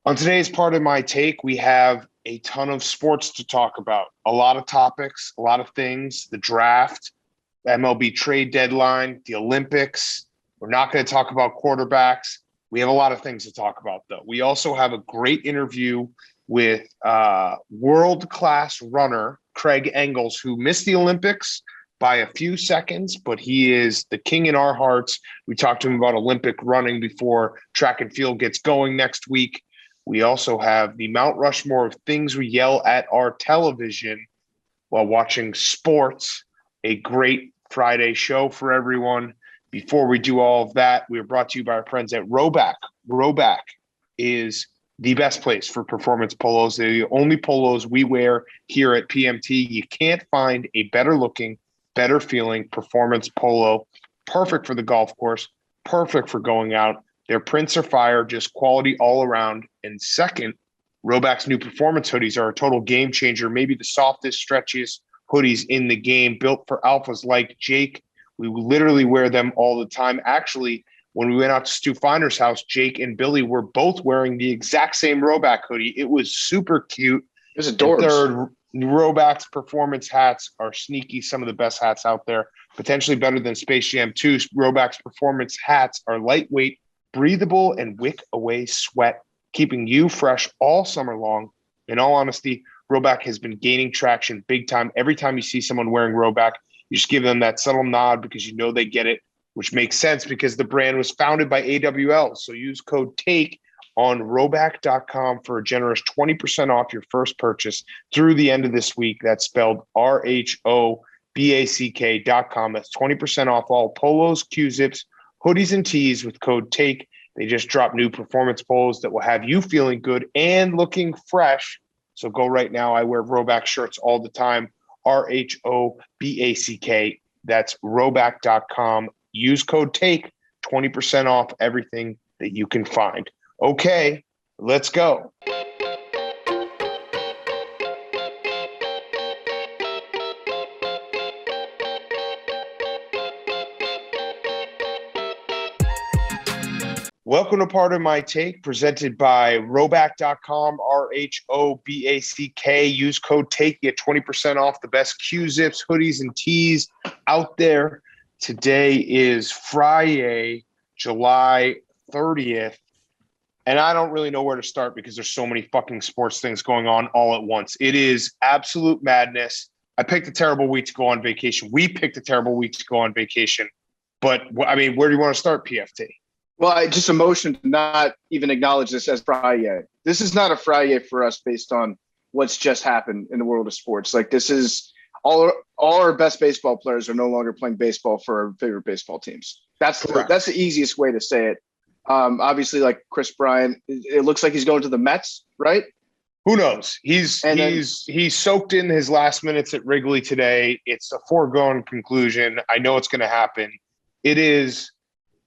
On today's part of my take, we have a ton of sports to talk about. A lot of topics, a lot of things, the draft, the MLB trade deadline, the Olympics. We're not going to talk about quarterbacks. We have a lot of things to talk about, though. We also have a great interview with world-class runner Craig Engels, who missed the Olympics by a few seconds, but he is the king in our hearts. We talked to him about Olympic running before track and field gets going next week. We also have the Mount Rushmore of things we yell at our television while watching sports, a great Friday show for everyone. Before we do all of that, we are brought to you by our friends at Rhoback. Rhoback is the best place for performance polos. They're the only polos we wear here at PMT. You can't find a better looking, better feeling performance polo. Perfect for the golf course, perfect for going out. Their prints are fire, just quality all around. And second, Rhoback's new performance hoodies are a total game changer, maybe the softest, stretchiest hoodies in the game, built for alphas like Jake. We literally wear them all the time. Actually, when we went out to Stu Finder's house, Jake and Billy were both wearing the exact same Rhoback hoodie. It was super cute. It was adorbs. Third, Rhoback's performance hats are sneaky, some of the best hats out there, potentially better than Space Jam 2. Rhoback's performance hats are lightweight, breathable, and wick away sweat, keeping you fresh all summer long. In all honesty, Rhoback has been gaining traction big time. Every time you see someone wearing Rhoback, you just give them that subtle nod because you know they get it, which makes sense because the brand was founded by AWL. So use code TAKE on Rhoback.com for a generous 20% off your first purchase through the end of this week. That's spelled RHOBACK.com. That's 20% off all polos, Q-zips, hoodies, and tees with code TAKE. They just dropped new performance polos that will have you feeling good and looking fresh. So go right now. I wear Rhoback shirts all the time. RHOBACK. That's Rhoback.com. Use code TAKE, 20% off everything that you can find. Okay, let's go. Welcome to Part of My Take, presented by Rhoback.com, RHOBACK. Use code TAKE, get 20% off the best Q-zips, hoodies, and tees out there. Today is Friday, July 30th, and I don't really know where to start because there's so many fucking sports things going on all at once. It is absolute madness. I picked a terrible week to go on vacation. We picked a terrible week to go on vacation. But, I mean, where do you want to start, PFT? Well, I just emotion to not even acknowledge this as Friday. This is not a Friday for us based on what's just happened in the world of sports. Like, this is all our best baseball players are no longer playing baseball for our favorite baseball teams. That's the easiest way to say it. Obviously, like Chris Bryant, it looks like he's going to the Mets, right? Who knows? He's soaked in his last minutes at Wrigley today. It's a foregone conclusion. I know it's going to happen.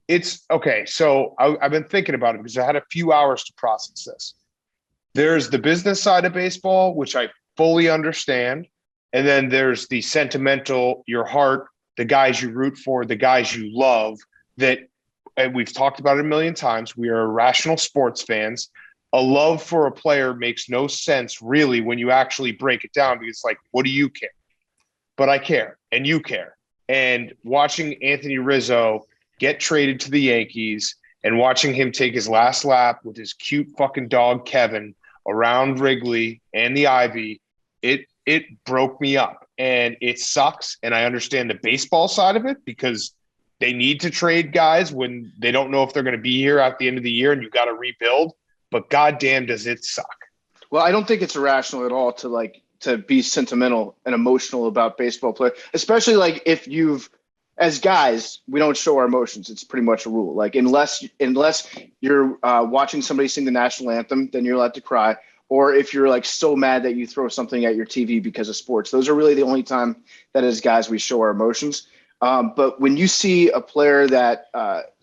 It's okay. So I've been thinking about it because I had a few hours to process this. There's the business side of baseball, which I fully understand. And then there's the sentimental, your heart, the guys you root for, the guys you love that, and we've talked about it a million times. We are irrational sports fans. A love for a player makes no sense really when you actually break it down because it's like, what do you care? But I care and you care. And watching Anthony Rizzo get traded to the Yankees and watching him take his last lap with his cute fucking dog, Kevin, around Wrigley and the Ivy, it broke me up, and it sucks. And I understand the baseball side of it because they need to trade guys when they don't know if they're going to be here at the end of the year and you've got to rebuild. But goddamn, does it suck. Well, I don't think it's irrational at all to be sentimental and emotional about baseball players, especially like if as guys, we don't show our emotions. It's pretty much a rule. Like unless you're watching somebody sing the national anthem, then you're allowed to cry. Or if you're like so mad that you throw something at your TV because of sports, those are really the only time that as guys we show our emotions. But when you see a player that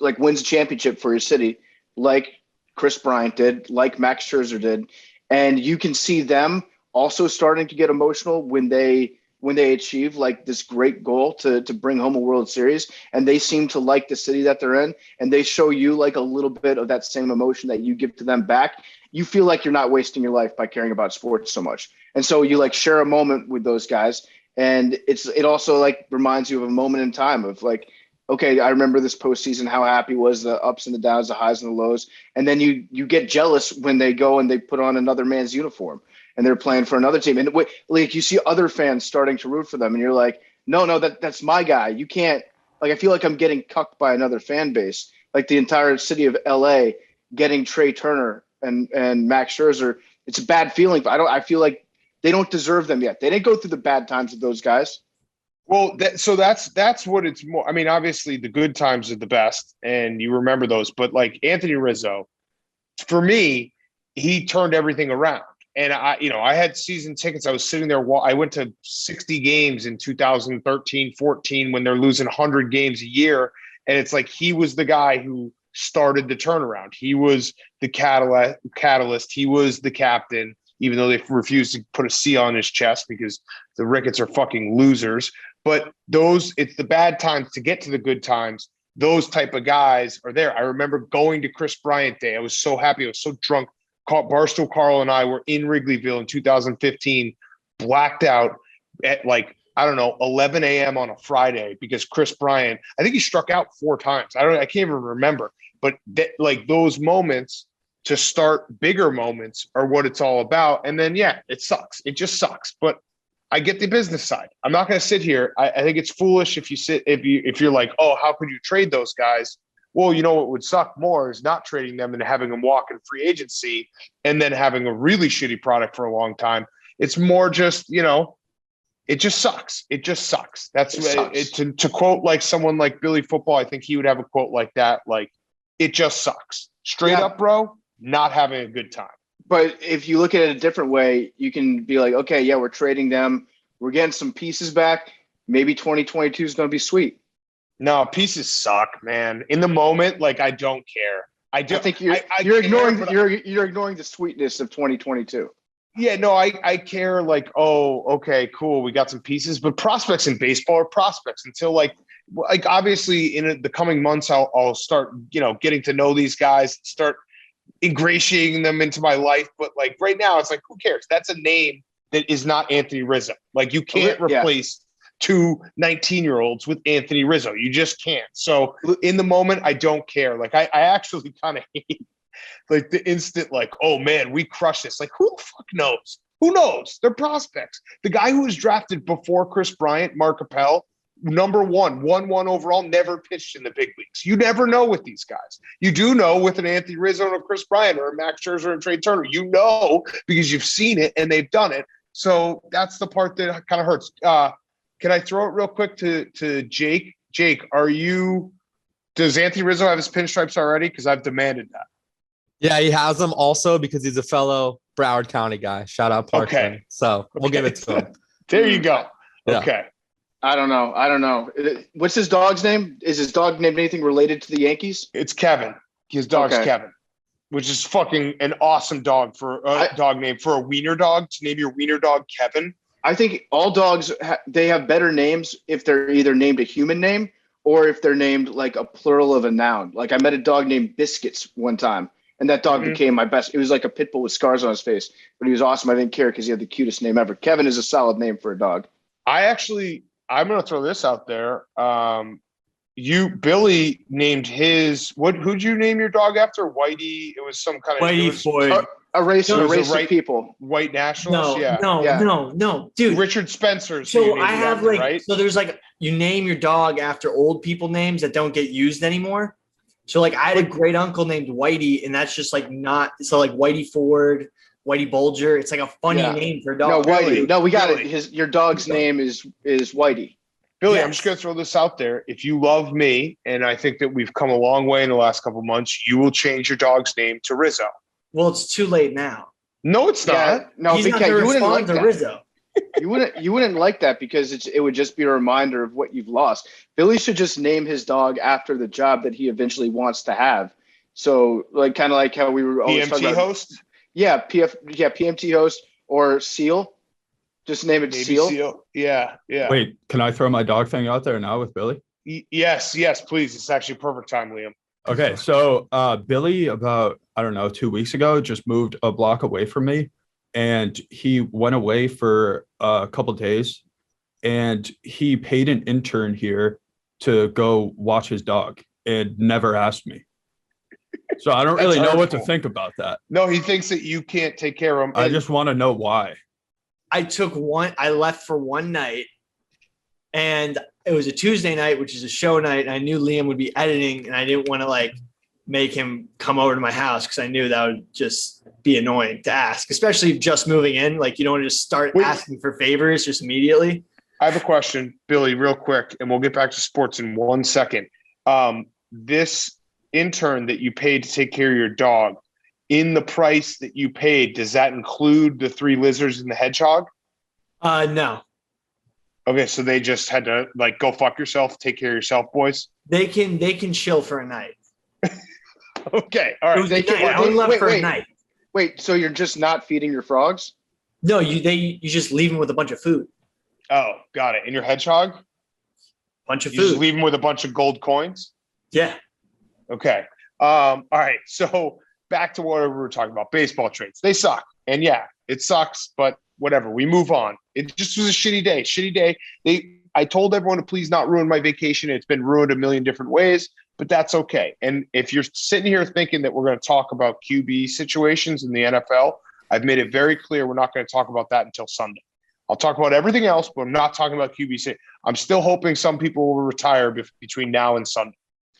wins a championship for your city, like Chris Bryant did, like Max Scherzer did, and you can see them also starting to get emotional when they when they achieve like this great goal to bring home a World Series, and they seem to like the city that they're in, and they show you like a little bit of that same emotion that you give to them back, you feel like you're not wasting your life by caring about sports so much. And so you like share a moment with those guys. And it also like reminds you of a moment in time of like, okay, I remember this postseason, how happy was, the ups and the downs, the highs and the lows. And then you get jealous when they go and they put on another man's uniform and they're playing for another team. And like you see other fans starting to root for them, and you're like, no, that's my guy. You can't, like, I feel like I'm getting cucked by another fan base, like the entire city of LA getting Trey Turner and Max Scherzer. It's a bad feeling. I feel like they don't deserve them yet. They didn't go through the bad times with those guys. Well, that's what it's more. I mean, obviously the good times are the best, and you remember those. But like Anthony Rizzo, for me, he turned everything around. And I had season tickets. I was sitting there. I went to 60 games in 2013, 14 when they're losing 100 games a year, and it's like he was the guy who started the turnaround. He was the catalyst. He was the captain, even though they refused to put a C on his chest because the Ricketts are fucking losers. But it's the bad times to get to the good times. Those type of guys are there. I remember going to Chris Bryant Day. I was so happy. I was so drunk. Barstool Carl and I were in Wrigleyville in 2015, blacked out at like, I don't know, 11 a.m. on a Friday because Chris Bryant, I think he struck out 4 times. I can't even remember. But like those moments to start bigger moments are what it's all about. And then, yeah, it sucks. It just sucks. But I get the business side. I'm not going to sit here. I think it's foolish if you're like, oh, how could you trade those guys? Well, you know what would suck more is not trading them and having them walk in free agency and then having a really shitty product for a long time. It's more just, it just sucks. It just sucks. To quote like someone like Billy Football, I think he would have a quote like that. Like, it just sucks. Straight up, bro, not having a good time. But if you look at it a different way, you can be like, okay, yeah, we're trading them. We're getting some pieces back. Maybe 2022 is going to be sweet. No, pieces suck, man. In the moment, like, I don't care. I think you're ignoring the sweetness of 2022. Yeah, no, I care. Like, oh, okay, cool. We got some pieces, but prospects in baseball are prospects until like obviously in the coming months, I'll start, getting to know these guys, start ingratiating them into my life. But like right now, it's like, who cares? That's a name that is not Anthony Rizzo. Like you can't replace 2 19-year-olds with Anthony Rizzo. You just can't. So in the moment, I don't care. Like I actually kind of hate like the instant, like, oh man, we crushed this. Like who the fuck knows? Who knows? They're prospects. The guy who was drafted before Chris Bryant, Mark Appel, number 1 overall, never pitched in the big leagues. You never know with these guys. You do know with an Anthony Rizzo and a Chris Bryant or a Max Scherzer and Trey Turner. You know because you've seen it and they've done it. So that's the part that kind of hurts. Can I throw it real quick to Jake? Jake, does Anthony Rizzo have his pinstripes already? Because I've demanded that. Yeah, he has them also because he's a fellow Broward County guy. Shout out Parkland. Okay. So we'll give it to him. There you go. Yeah. Okay. I don't know. What's his dog's name? Is his dog named anything related to the Yankees? It's Kevin. His dog's Kevin, which is fucking an awesome dog for a dog name. For a wiener dog, to name your wiener dog Kevin. I think all dogs, they have better names if they're either named a human name or if they're named like a plural of a noun. Like I met a dog named Biscuits one time, and that dog became my best. It was like a pit bull with scars on his face, but he was awesome. I didn't care because he had the cutest name ever. Kevin is a solid name for a dog. I'm going to throw this out there. Billy named his, who'd you name your dog after? Whitey. It was some kind of Whitey Floyd. A race of people. White nationalists. No, dude. Richard Spencer. So I have after, right? So there's like, you name your dog after old people names that don't get used anymore. So like I had a great uncle named Whitey, and that's just like not, so like Whitey Ford, Whitey Bulger. It's like a funny name for a dog. No, Whitey. No, we got it. Your dog's name is Whitey. Billy, yes. I'm just going to throw this out there. If you love me, and I think that we've come a long way in the last couple of months, you will change your dog's name to Rizzo. Well, it's too late now. No, it's not. No, he's not going to respond to Rizzo. You wouldn't like that because it would just be a reminder of what you've lost. Billy should just name his dog after the job that he eventually wants to have. So, like, kind of like how we were always PMT host. Yeah, PMT host or SEAL. Just name it Navy Seal. SEAL. Yeah. Wait, can I throw my dog thing out there now with Billy? Yes, please. It's actually perfect time, Liam. Okay, so Billy, about, I don't know, 2 weeks ago, just moved a block away from me, and he went away for a couple of days, and he paid an intern here to go watch his dog and never asked me. So I don't really know what to think about that. No, he thinks that you can't take care of him. I just want to know why. I left for one night, and it was a Tuesday night, which is a show night. And I knew Liam would be editing, and I didn't want to like make him come over to my house because I knew that would just be annoying to ask, especially just moving in. Like, you don't want to just start asking for favors just immediately. I have a question, Billy, real quick, and we'll get back to sports in 1 second. This intern that you paid to take care of your dog, in the price that you paid, does that include the 3 lizards and the hedgehog? No. Okay, so they just had to like go fuck yourself, take care of yourself, boys. They can chill for a night. Okay, all right. I only left for a night. Wait, so you're just not feeding your frogs? No, you just leave them with a bunch of food. Oh, got it. And your hedgehog? Bunch of You food. just leave them with a bunch of gold coins? Yeah. Okay. All right. So back to what we were talking about. Baseball trades. They suck. And yeah, it sucks, but whatever. We move on. It just was a shitty day. I told everyone to please not ruin my vacation. It's been ruined a million different ways, but that's okay. And if you're sitting here thinking that we're going to talk about QB situations in the NFL, I've made it very clear we're not going to talk about that until Sunday. I'll talk about everything else, but I'm not talking about QB. I'm still hoping some people will retire between now and Sunday.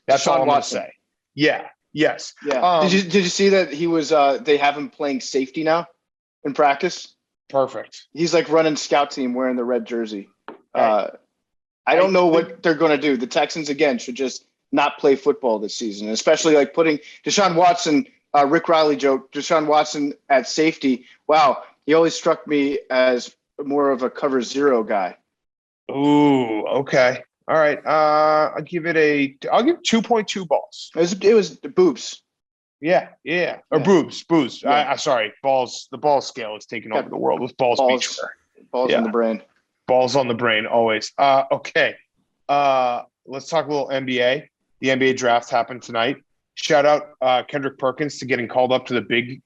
That's all I'm going to say. Yeah. Yes. Yeah. Did you see that he was? They have him playing safety now in practice. Perfect. He's like running scout team wearing the red jersey. I don't know what they're going to do. The Texans again should just not play football this season, especially like putting Deshaun Watson. Rick Riley joke. Deshaun Watson at safety. Wow, he always struck me as more of a cover zero guy. Ooh, okay. All right. I'll give 2.2 balls. It was boobs. Yeah. Or boobs. Yeah. Sorry. Balls. The ball scale is taking over the world with balls feature. Balls on the brain. Balls on the brain always. Okay. Let's talk a little NBA. The NBA draft happened tonight. Shout out Kendrick Perkins to getting called up to the big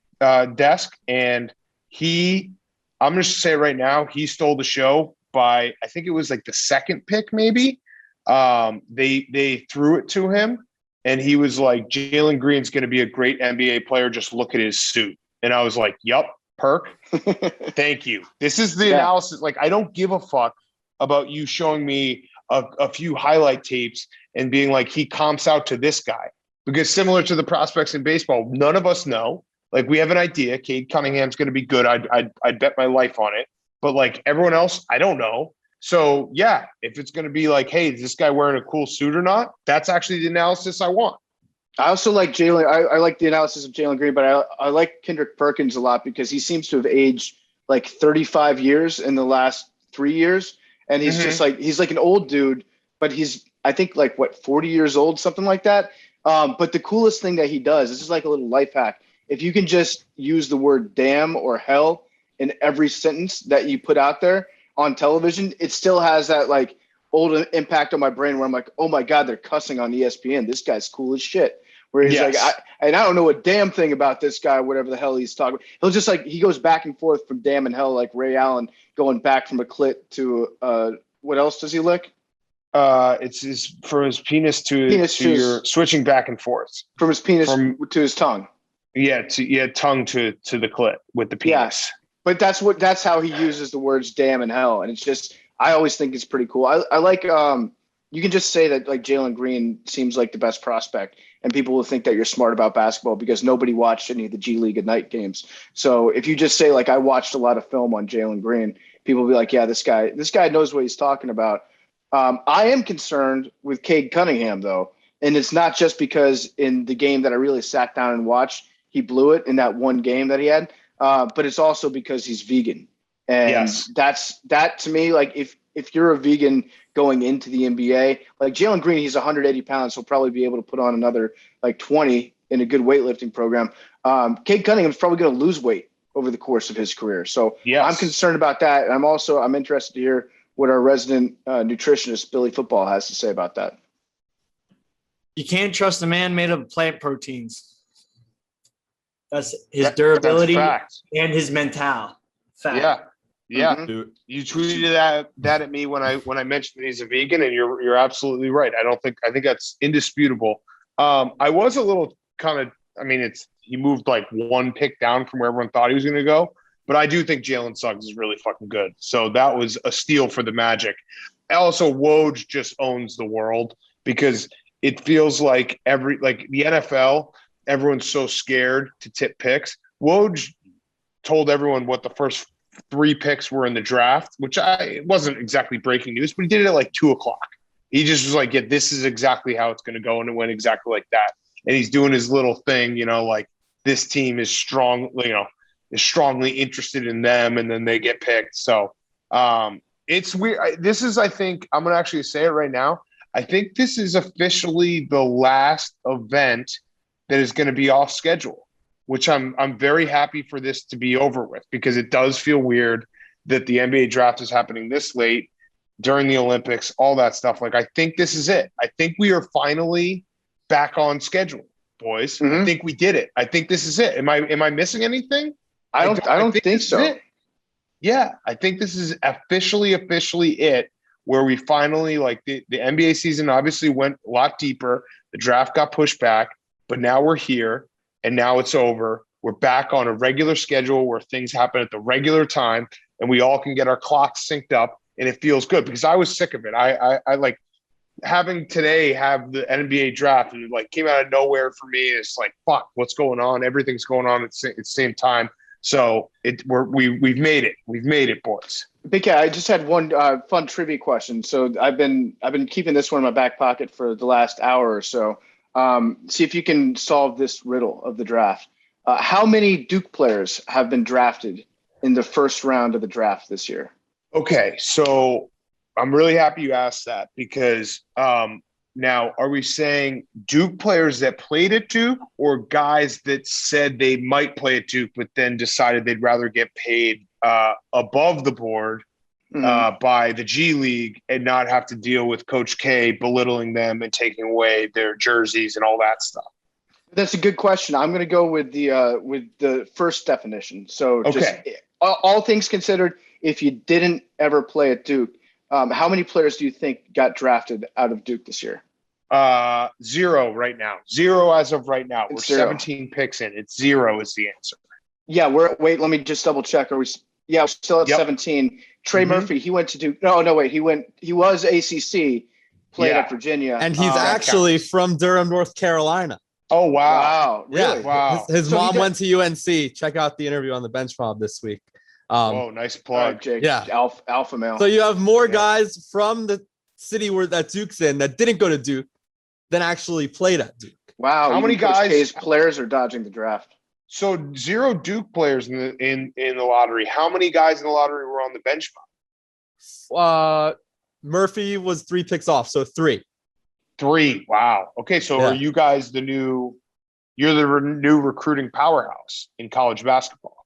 desk. And I'm going to say right now, he stole the show by, I think it was like the second pick, maybe. They threw it to him, and he was like, Jalen Green's going to be a great NBA player. Just look at his suit. And I was like, yup, Perk. Thank you. This is the analysis. Like, I don't give a fuck about you showing me a few highlight tapes and being like, he comps out to this guy. Because similar to the prospects in baseball, none of us know. Like, we have an idea. Cade Cunningham's going to be good. I'd bet my life on it. But like everyone else, I don't know. So yeah, if it's going to be like, hey, is this guy wearing a cool suit or not? That's actually the analysis I want. I also like Jalen. I like the analysis of Jalen Green, but I like Kendrick Perkins a lot because he seems to have aged like 35 years in the last 3 years. And he's just like, he's like an old dude, but he's, I think like 40 years old, something like that. But the coolest thing that he does, this is like a little life hack. If you can just use the word damn or hell in every sentence that you put out there on television, it still has that like old impact on my brain where I'm like, oh my God, they're cussing on ESPN. This guy's cool as shit. Where he's like, I don't know a damn thing about this guy, whatever the hell he's talking about. He'll just like, he goes back and forth from damn and hell, like Ray Allen going back from a clit to what else does he lick? It's from his penis to your switching back and forth. From his penis to his tongue. Yeah, tongue to the clit with the penis. Yeah. But that's how he uses the words damn and hell. And it's just, I always think it's pretty cool. I like, you can just say that like Jalen Green seems like the best prospect, and people will think that you're smart about basketball because nobody watched any of the G League Ignite games. So if you just say like, I watched a lot of film on Jalen Green, people will be like, yeah, this guy knows what he's talking about. I am concerned with Cade Cunningham though. And it's not just because in the game that I really sat down and watched, he blew it in that one game that he had. But it's also because he's vegan. And that to me, like if you're a vegan going into the NBA, like Jalen Green, he's 180 pounds. He'll probably be able to put on another like 20 in a good weightlifting program. Cade Cunningham's probably going to lose weight over the course of his career. So yes. I'm concerned about that. And I'm interested to hear what our resident nutritionist, Billy Football, has to say about that. You can't trust a man made of plant proteins. That's his durability and his mental. Fact. Yeah. Mm-hmm. You tweeted that at me when I mentioned that he's a vegan, and you're absolutely right. I think that's indisputable. I was a little he moved like one pick down from where everyone thought he was going to go, but I do think Jalen Suggs is really fucking good. So that was a steal for the Magic. Also, Woj just owns the world because it feels like the NFL, everyone's so scared to tip picks. Woj told everyone what the first 3 picks were in the draft, which it wasn't exactly breaking news, but he did it at like 2:00. He just was like, yeah, this is exactly how it's going to go. And it went exactly like that. And he's doing his little thing, like this team is strongly interested in them, and then they get picked. So it's weird. I think I'm going to actually say it right now. I think this is officially the last event that is going to be off schedule, which I'm very happy for this to be over with, because it does feel weird that the NBA draft is happening this late during the Olympics, all that stuff. Like, I think this is it. I think we are finally back on schedule, boys. Mm-hmm. I think we did it. I think this is it. Am I missing anything? I don't think so. Yeah, I think this is officially it, where we finally, like, the NBA season obviously went a lot deeper. The draft got pushed back, but now we're here and now it's over. We're back on a regular schedule where things happen at the regular time and we all can get our clocks synced up, and it feels good, because I was sick of it. I like having today have the NBA draft, and it like came out of nowhere for me. It's like, fuck, what's going on? Everything's going on at the same time. So we've made it. We've made it, boys. Big Cat, I just had one fun trivia question. So I've been keeping this one in my back pocket for the last hour or so. See if you can solve this riddle of the draft. How many Duke players have been drafted in the first round of the draft this year? Okay, so I'm really happy you asked that, because now, are we saying Duke players that played at Duke, or guys that said they might play at Duke but then decided they'd rather get paid above the board by the G League and not have to deal with Coach K belittling them and taking away their jerseys and all that stuff? That's a good question. I'm going to go with the first definition. So just all things considered, if you didn't ever play at Duke, how many players do you think got drafted out of Duke this year? 0 right now. 0 as of right now. We're 0. 17 picks in. It's 0 is the answer. Yeah, wait, let me just double check. We're still at 17. Trey Murphy, he went to Duke. No, wait, he was ACC, played at Virginia. And he's actually from Durham, North Carolina. Oh, wow. Really? Yeah. Wow. His mom went to UNC. Check out the interview on the Bench Mob this week. Nice plug. Jake, yeah. Alpha male. So you have more guys from the city that Duke's in that didn't go to Duke than actually played at Duke. Wow. How many guys? K's players are dodging the draft. So 0 Duke players in the lottery. How many guys in the lottery were on the bench? Murphy was 3 picks off, so 3. 3. Wow. Okay, so are you guys you're the new recruiting powerhouse in college basketball?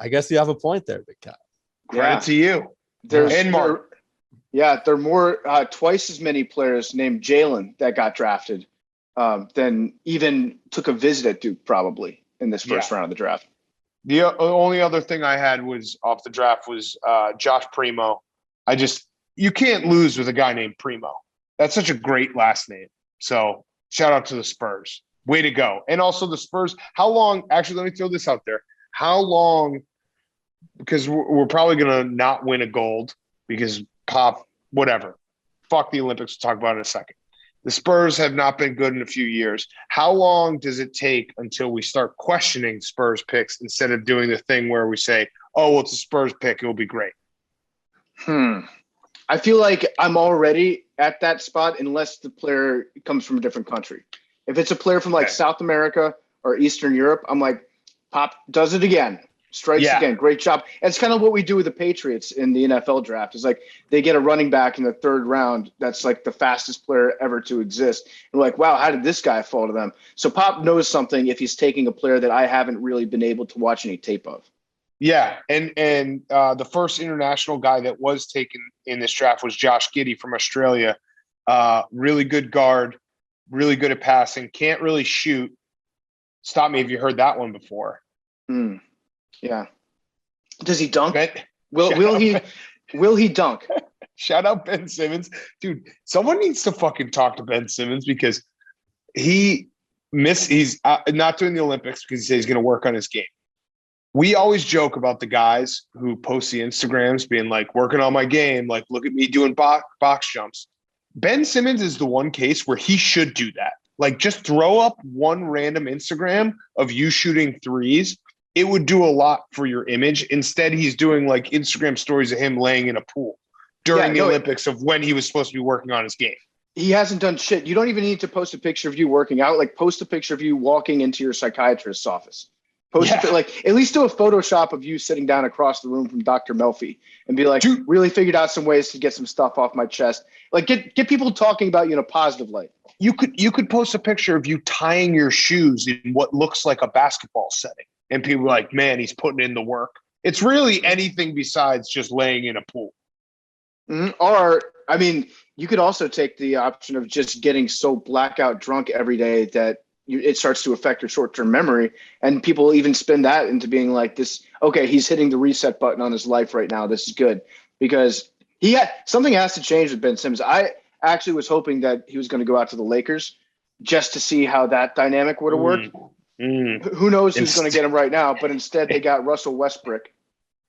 I guess you have a point there, Big Cat. Credit to you. There are more twice as many players named Jalen that got drafted than even took a visit at Duke probably in this first round of the draft. The only other thing I had was off the draft was Josh Primo. You can't lose with a guy named Primo. That's such a great last name. So shout out to the Spurs. Way to go. And also the Spurs. How long? Actually, let me throw this out there. How long? Because we're probably going to not win a gold because whatever. Fuck the Olympics. We'll talk about it in a second. The Spurs have not been good in a few years. How long does it take until we start questioning Spurs picks instead of doing the thing where we say, oh, well, it's a Spurs pick, it will be great? I feel like I'm already at that spot unless the player comes from a different country. If it's a player from South America or Eastern Europe, I'm like, Pop does it again. Strikes again. Great job. And it's kind of what we do with the Patriots in the NFL draft. It's like they get a running back in the 3rd round that's like the fastest player ever to exist. And we're like, wow, how did this guy fall to them? So Pop knows something if he's taking a player that I haven't really been able to watch any tape of. Yeah, and the first international guy that was taken in this draft was Josh Giddey from Australia. Really good guard, really good at passing, can't really shoot. Stop me if you heard that one before. Yeah. Does he dunk? Ben, will he dunk? Shout out Ben Simmons. Dude, someone needs to fucking talk to Ben Simmons because he's not doing the Olympics because he says he's going to work on his game. We always joke about the guys who post the Instagrams being like, working on my game, like, look at me doing box jumps. Ben Simmons is the one case where he should do that. Like, just throw up one random Instagram of you shooting threes. It would do a lot for your image. Instead, he's doing like Instagram stories of him laying in a pool during the Olympics of when he was supposed to be working on his game. He hasn't done shit. You don't even need to post a picture of you working out. Like, post a picture of you walking into your psychiatrist's office. At least do a Photoshop of you sitting down across the room from Dr. Melfi and be like, dude, really figured out some ways to get some stuff off my chest. Like, get people talking about you in a positive light. You could post a picture of you tying your shoes in what looks like a basketball setting. And people are like, man, he's putting in the work. It's really anything besides just laying in a pool. Mm-hmm. Or, I mean, you could also take the option of just getting so blackout drunk every day that it starts to affect your short-term memory. And people even spin that into being like this, okay, he's hitting the reset button on his life right now. This is good. Because something has to change with Ben Simmons. I actually was hoping that he was going to go out to the Lakers just to see how that dynamic would have worked. Who knows who's going to get him right now, but instead they got Russell Westbrook.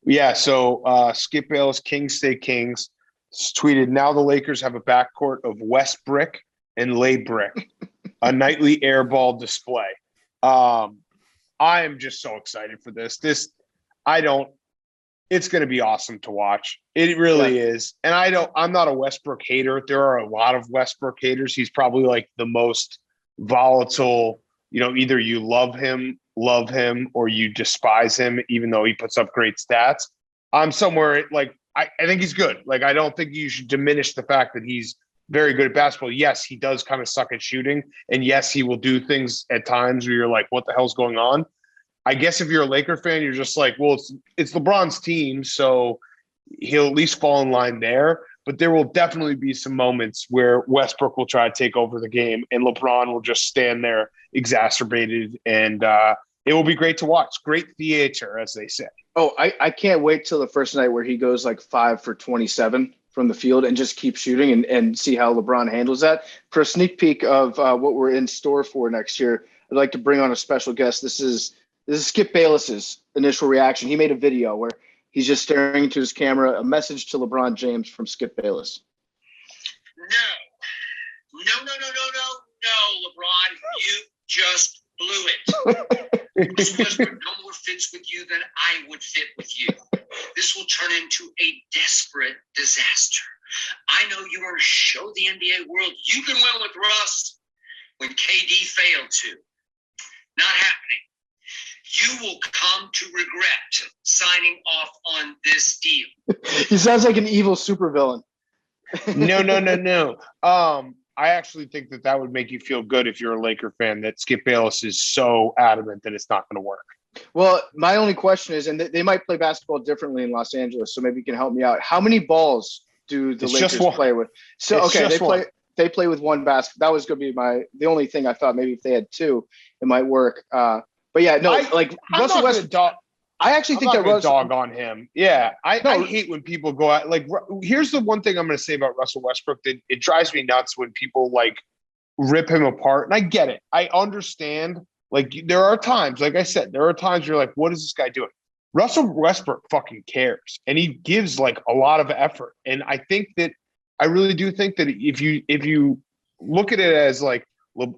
Yeah, so Skip Bayless, Kings Stay Kings, tweeted, now the Lakers have a backcourt of Westbrook and Lay Brick, a nightly airball display. I am just so excited for this. It's going to be awesome to watch. It really is. And I'm not a Westbrook hater. There are a lot of Westbrook haters. He's probably like the most volatile. Either you love him, or you despise him, even though he puts up great stats. I'm somewhere like, I think he's good. Like, I don't think you should diminish the fact that he's very good at basketball. Yes, he does kind of suck at shooting. And yes, he will do things at times where you're like, what the hell's going on? I guess if you're a Laker fan, you're just like, well, it's LeBron's team, so he'll at least fall in line there. But there will definitely be some moments where Westbrook will try to take over the game and LeBron will just stand there exacerbated. And it will be great to watch. Great theater, as they say. Oh, I can't wait till the first night where he goes like 5 for 27 from the field and just keep shooting and see how LeBron handles that. For a sneak peek of what we're in store for next year, I'd like to bring on a special guest. This is Skip Bayless's initial reaction. He made a video where he's just staring into his camera, a message to LeBron James from Skip Bayless. No, LeBron, you just blew it. Westbrook no more fits with you than I would fit with you. This will turn into a desperate disaster. I know you want to show the NBA world you can win with Russ when KD failed to. Not happening. You will come to regret signing off on this deal. He sounds like an evil supervillain. No. I actually think that would make you feel good if you're a Laker fan, that Skip Bayless is so adamant that it's not going to work. Well, my only question is, and they might play basketball differently in Los Angeles, so maybe you can help me out. How many balls do the Lakers play with? So, they play with one basket. That was going to be the only thing I thought. Maybe if they had two, it might work. But yeah, no, Russell Westbrook. I actually think that Russell dog on him. Yeah, I hate when people go out. Like, here's the one thing I'm going to say about Russell Westbrook that it drives me nuts when people like rip him apart. And I get it. I understand. Like, there are times, like I said, you're like, what is this guy doing? Russell Westbrook fucking cares, and he gives like a lot of effort. And I really do think that if you look at it as like,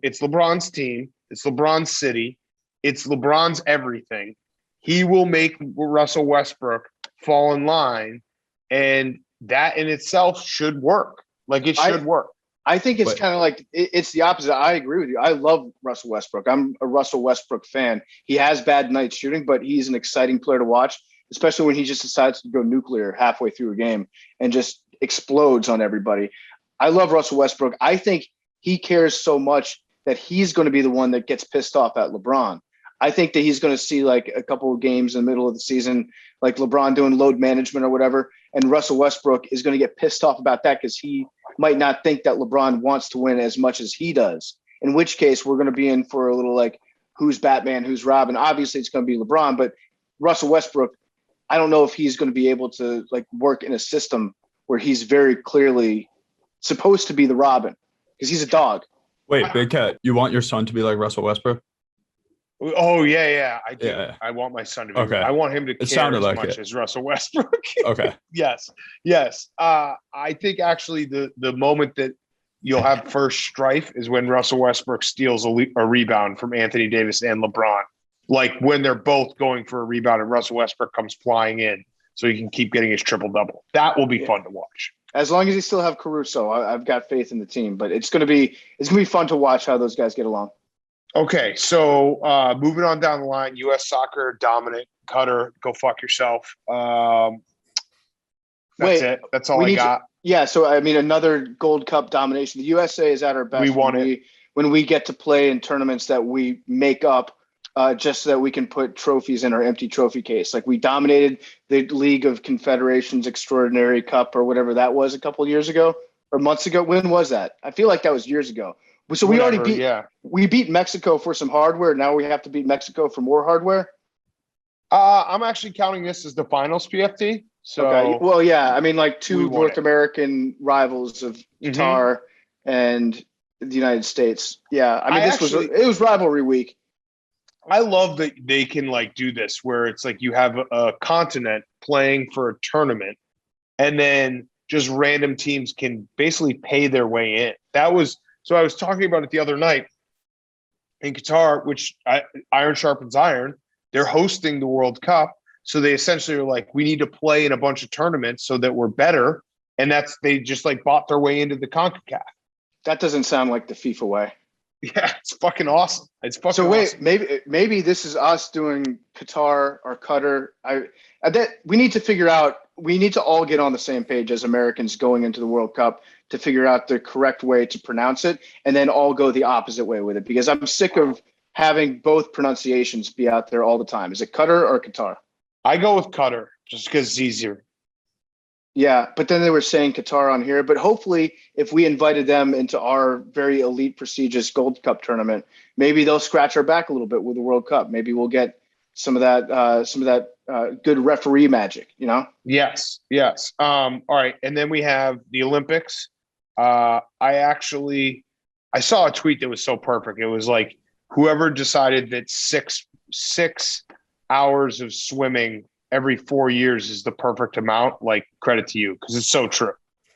it's LeBron's team, it's LeBron's city, it's LeBron's everything, he will make Russell Westbrook fall in line, and that in itself should work. Like, it should work. I think it's kind of like it's the opposite. I agree with you. I love Russell Westbrook. I'm a Russell Westbrook fan. He has bad nights shooting, but he's an exciting player to watch, especially when he just decides to go nuclear halfway through a game and just explodes on everybody. I love Russell Westbrook. I think he cares so much that he's going to be the one that gets pissed off at LeBron. I think that he's going to see like a couple of games in the middle of the season, like LeBron doing load management or whatever. And Russell Westbrook is going to get pissed off about that because he might not think that LeBron wants to win as much as he does, in which case we're going to be in for a little like who's Batman, who's Robin. Obviously it's going to be LeBron, but Russell Westbrook, I don't know if he's going to be able to like work in a system where he's very clearly supposed to be the Robin because he's a dog. Wait, Big Cat, you want your son to be like Russell Westbrook? Oh yeah, I do. Yeah. I want my son to be. Okay. I want him to care as like much it. as Russell Westbrook. Okay. Yes. I think actually the moment that you'll have first strife is when Russell Westbrook steals a rebound from Anthony Davis and LeBron. Like when they're both going for a rebound and Russell Westbrook comes flying in so he can keep getting his triple-double. That will be fun to watch. As long as he still have Caruso, I've got faith in the team. But it's gonna be fun to watch how those guys get along. Okay, so moving on down the line, U.S. soccer dominant. Cutter, go fuck yourself. That's it. That's all I got. So I mean, another Gold Cup domination. The USA is at our best. We won it when we get to play in tournaments that we make up. Just so that we can put trophies in our empty trophy case. Like we dominated the League of Confederations Extraordinary Cup or whatever that was a couple of years ago or months ago. When was that? I feel like that was years ago. So we we beat Mexico for some hardware. Now we have to beat Mexico for more hardware. I'm actually counting this as the finals PFT. So okay. Well, yeah, I mean like two North American rivals of Qatar and the United States. Yeah. I mean, it was rivalry week. I love that they can like do this where it's like you have a continent playing for a tournament and then just random teams can basically pay their way in. So I was talking about it the other night in Qatar, which iron sharpens iron. They're hosting the World Cup. So they essentially are like, we need to play in a bunch of tournaments so that we're better. And they just like bought their way into the CONCACAF. That doesn't sound like the FIFA way. Yeah, it's fucking awesome. It's fucking so wait, awesome. Maybe this is us doing Qatar or Qatar. We need to figure out. We need to all get on the same page as Americans going into the World Cup to figure out the correct way to pronounce it, and then all go the opposite way with it. Because I'm sick of having both pronunciations be out there all the time. Is it Qatar or Qatar? I go with Qatar just because it's easier. Yeah, but then they were saying Qatar on here. But hopefully, if we invited them into our very elite, prestigious Gold Cup tournament, maybe they'll scratch our back a little bit with the World Cup. Maybe we'll get some of that good referee magic. You know? Yes. All right, and then we have the Olympics. I saw a tweet that was so perfect. It was like whoever decided that six hours of swimming every 4 years is the perfect amount, like credit to you, because it's so true.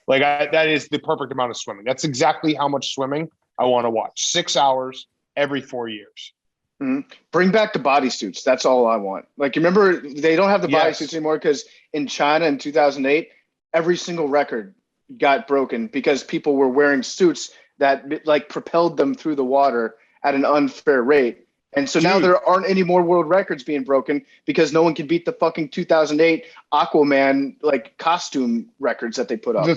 Like that is the perfect amount of swimming. That's exactly how much swimming I want to watch. 6 hours every 4 years. Mm-hmm. Bring back the bodysuits. That's all I want. Like, you remember they don't have the bodysuits anymore because in China in 2008, every single record got broken because people were wearing suits that like propelled them through the water at an unfair rate. And so now there aren't any more world records being broken because no one can beat the fucking 2008 Aquaman like costume records that they put up.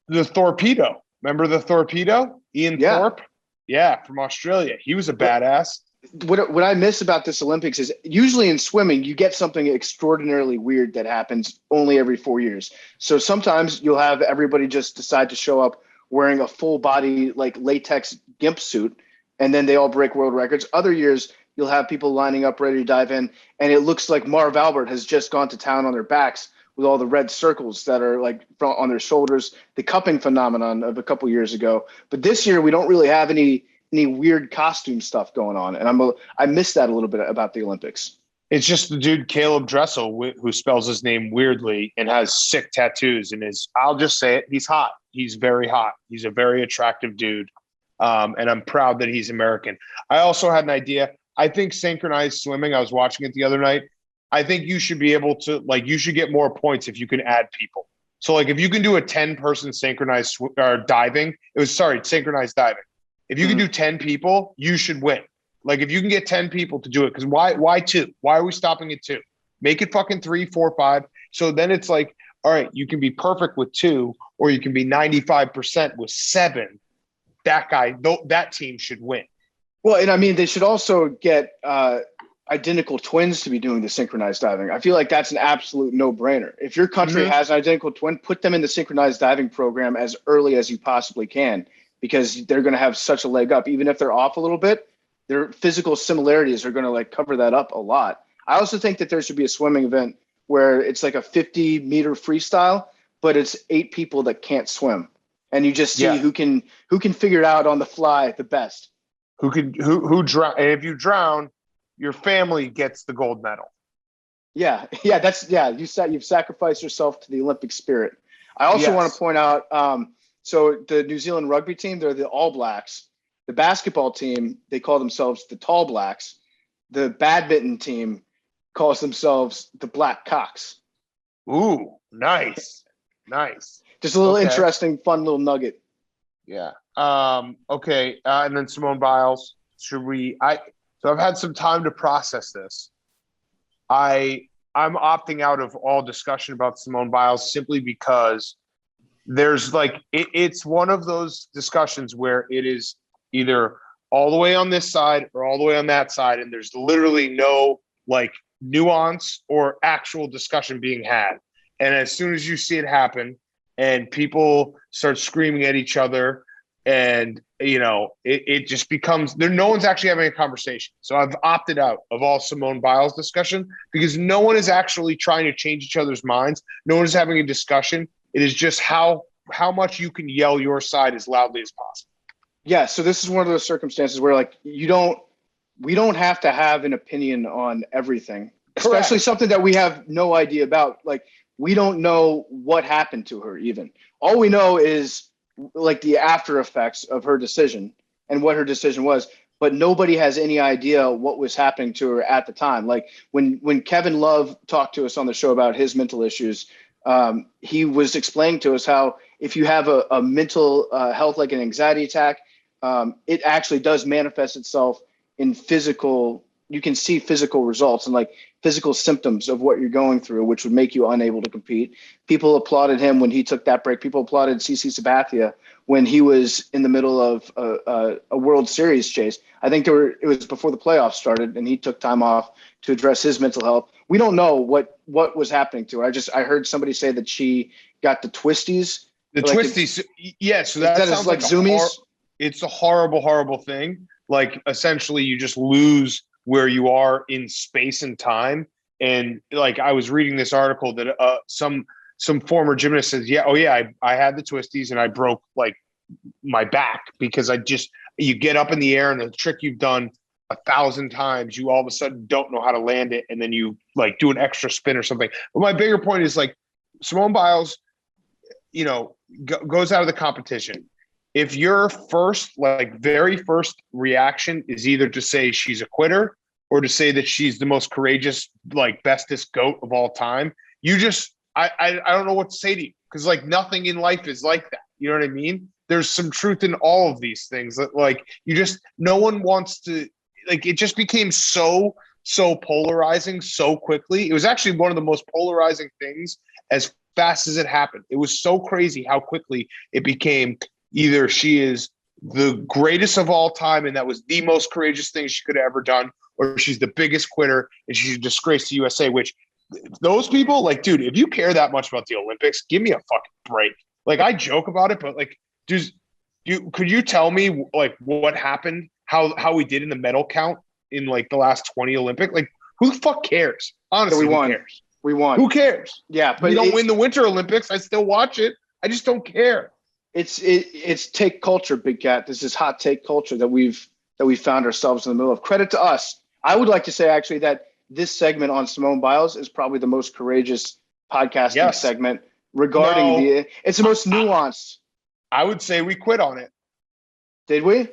The Torpedo. Remember the Torpedo? Ian Thorpe? Yeah, from Australia. He was a badass. What I miss about this Olympics is usually in swimming, you get something extraordinarily weird that happens only every 4 years. So sometimes you'll have everybody just decide to show up wearing a full body like latex gimp suit, and then they all break world records. Other years, you'll have people lining up ready to dive in, and it looks like Marv Albert has just gone to town on their backs with all the red circles that are like on their shoulders, the cupping phenomenon of a couple years ago. But this year, we don't really have any weird costume stuff going on, and I miss that a little bit about the Olympics. It's just the dude Caleb Dressel who spells his name weirdly and has sick tattoos, and I'll just say it, he's hot. He's very hot. He's a very attractive dude, and I'm proud that he's American. I also had an idea. I think synchronized swimming, I was watching it the other night. I think you should be able to, like, you should get more points if you can add people. So, like, if you can do a 10-person synchronized synchronized diving. If you can do 10 people, you should win. Like, if you can get 10 people to do it, because why 2? Why are we stopping at 2? Make it fucking 3, 4, 5. So then it's like, all right, you can be perfect with 2, or you can be 95% with 7. That team should win. Well, and I mean, they should also get identical twins to be doing the synchronized diving. I feel like that's an absolute no-brainer. If your country has an identical twin, put them in the synchronized diving program as early as you possibly can, because they're going to have such a leg up. Even if they're off a little bit, their physical similarities are going to like cover that up a lot. I also think that there should be a swimming event where it's like a 50-meter freestyle, but it's 8 people that can't swim, and you just see who can figure it out on the fly the best. Who drown? And if you drown, your family gets the gold medal. Yeah. You've sacrificed yourself to the Olympic spirit. I also want to point out, so the New Zealand rugby team, they're the All Blacks. The basketball team, they call themselves the Tall Blacks. The badminton team calls themselves the Black Cocks. Ooh, nice. Just a little interesting, fun little nugget. Yeah. Okay. And then Simone Biles. So I've had some time to process this. I'm opting out of all discussion about Simone Biles simply because there's it's one of those discussions where it is either all the way on this side or all the way on that side, and there's literally no nuance or actual discussion being had. And as soon as you see it happen and people start screaming at each other, and it just becomes no one's actually having a conversation. So I've opted out of all Simone Biles discussion because no one is actually trying to change each other's minds. No one is having a discussion. It is just how much you can yell your side as loudly as possible. Yeah. So this is one of those circumstances where we don't have to have an opinion on everything, especially something that we have no idea about. We don't know what happened to her even. All we know is the after effects of her decision and what her decision was, but nobody has any idea what was happening to her at the time. When Kevin Love talked to us on the show about his mental issues, he was explaining to us how if you have a mental health, like an anxiety attack, it actually does manifest itself in physical. You can see physical results and physical symptoms of what you're going through, which would make you unable to compete. People applauded him when he took that break. People applauded CC Sabathia when he was in the middle of a World Series chase. I think it was before the playoffs started, and he took time off to address his mental health. We don't know what was happening to her. I heard somebody say that she got the twisties. The twisties, yeah. So that sounds like zoomies. It's a horrible, horrible thing. Essentially, you just lose where you are in space and time. And I was reading this article that some former gymnast says, I had the twisties and I broke my back because you get up in the air and the trick you've done 1,000 times, you all of a sudden don't know how to land it. And then you do an extra spin or something. But my bigger point is Simone Biles, goes out of the competition. If your very first reaction is either to say she's a quitter or to say that she's the most courageous, bestest GOAT of all time, I don't know what to say to you, because nothing in life is like that. You know what I mean? There's some truth in all of these things that no one wants to, it just became so polarizing so quickly. It was actually one of the most polarizing things as fast as it happened. It was so crazy how quickly it became either she is the greatest of all time and that was the most courageous thing she could have ever done, or she's the biggest quitter and she's a disgrace to USA, which those people, dude, if you care that much about the Olympics, give me a fucking break. I joke about it, but could you tell me what happened, how we did in the medal count in the last 20 Olympic? Who the fuck cares? Honestly, we won. Who cares? We won. Who cares? Yeah, but we don't win the Winter Olympics. I still watch it. I just don't care. It's take culture, Big Cat. This is hot take culture that we found ourselves in the middle of. Credit to us. I would like to say actually that this segment on Simone Biles is probably the most courageous podcasting segment regarding it's the most nuanced. I would say we quit on it. Did we?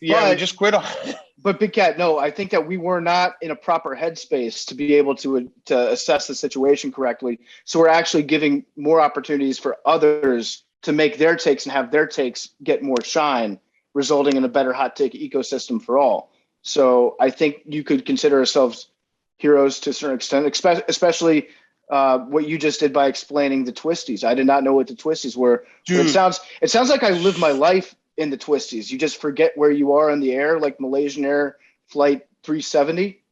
Yeah, we just quit on it. But Big Cat, no, I think that we were not in a proper headspace to be able to assess the situation correctly. So we're actually giving more opportunities for others to make their takes and have their takes get more shine, resulting in a better hot take ecosystem for all. So I think you could consider ourselves heroes to a certain extent, especially what you just did by explaining the twisties. I did not know what the twisties were. It sounds like I live my life in the twisties. You just forget where you are in the air, like Malaysian Air Flight 370.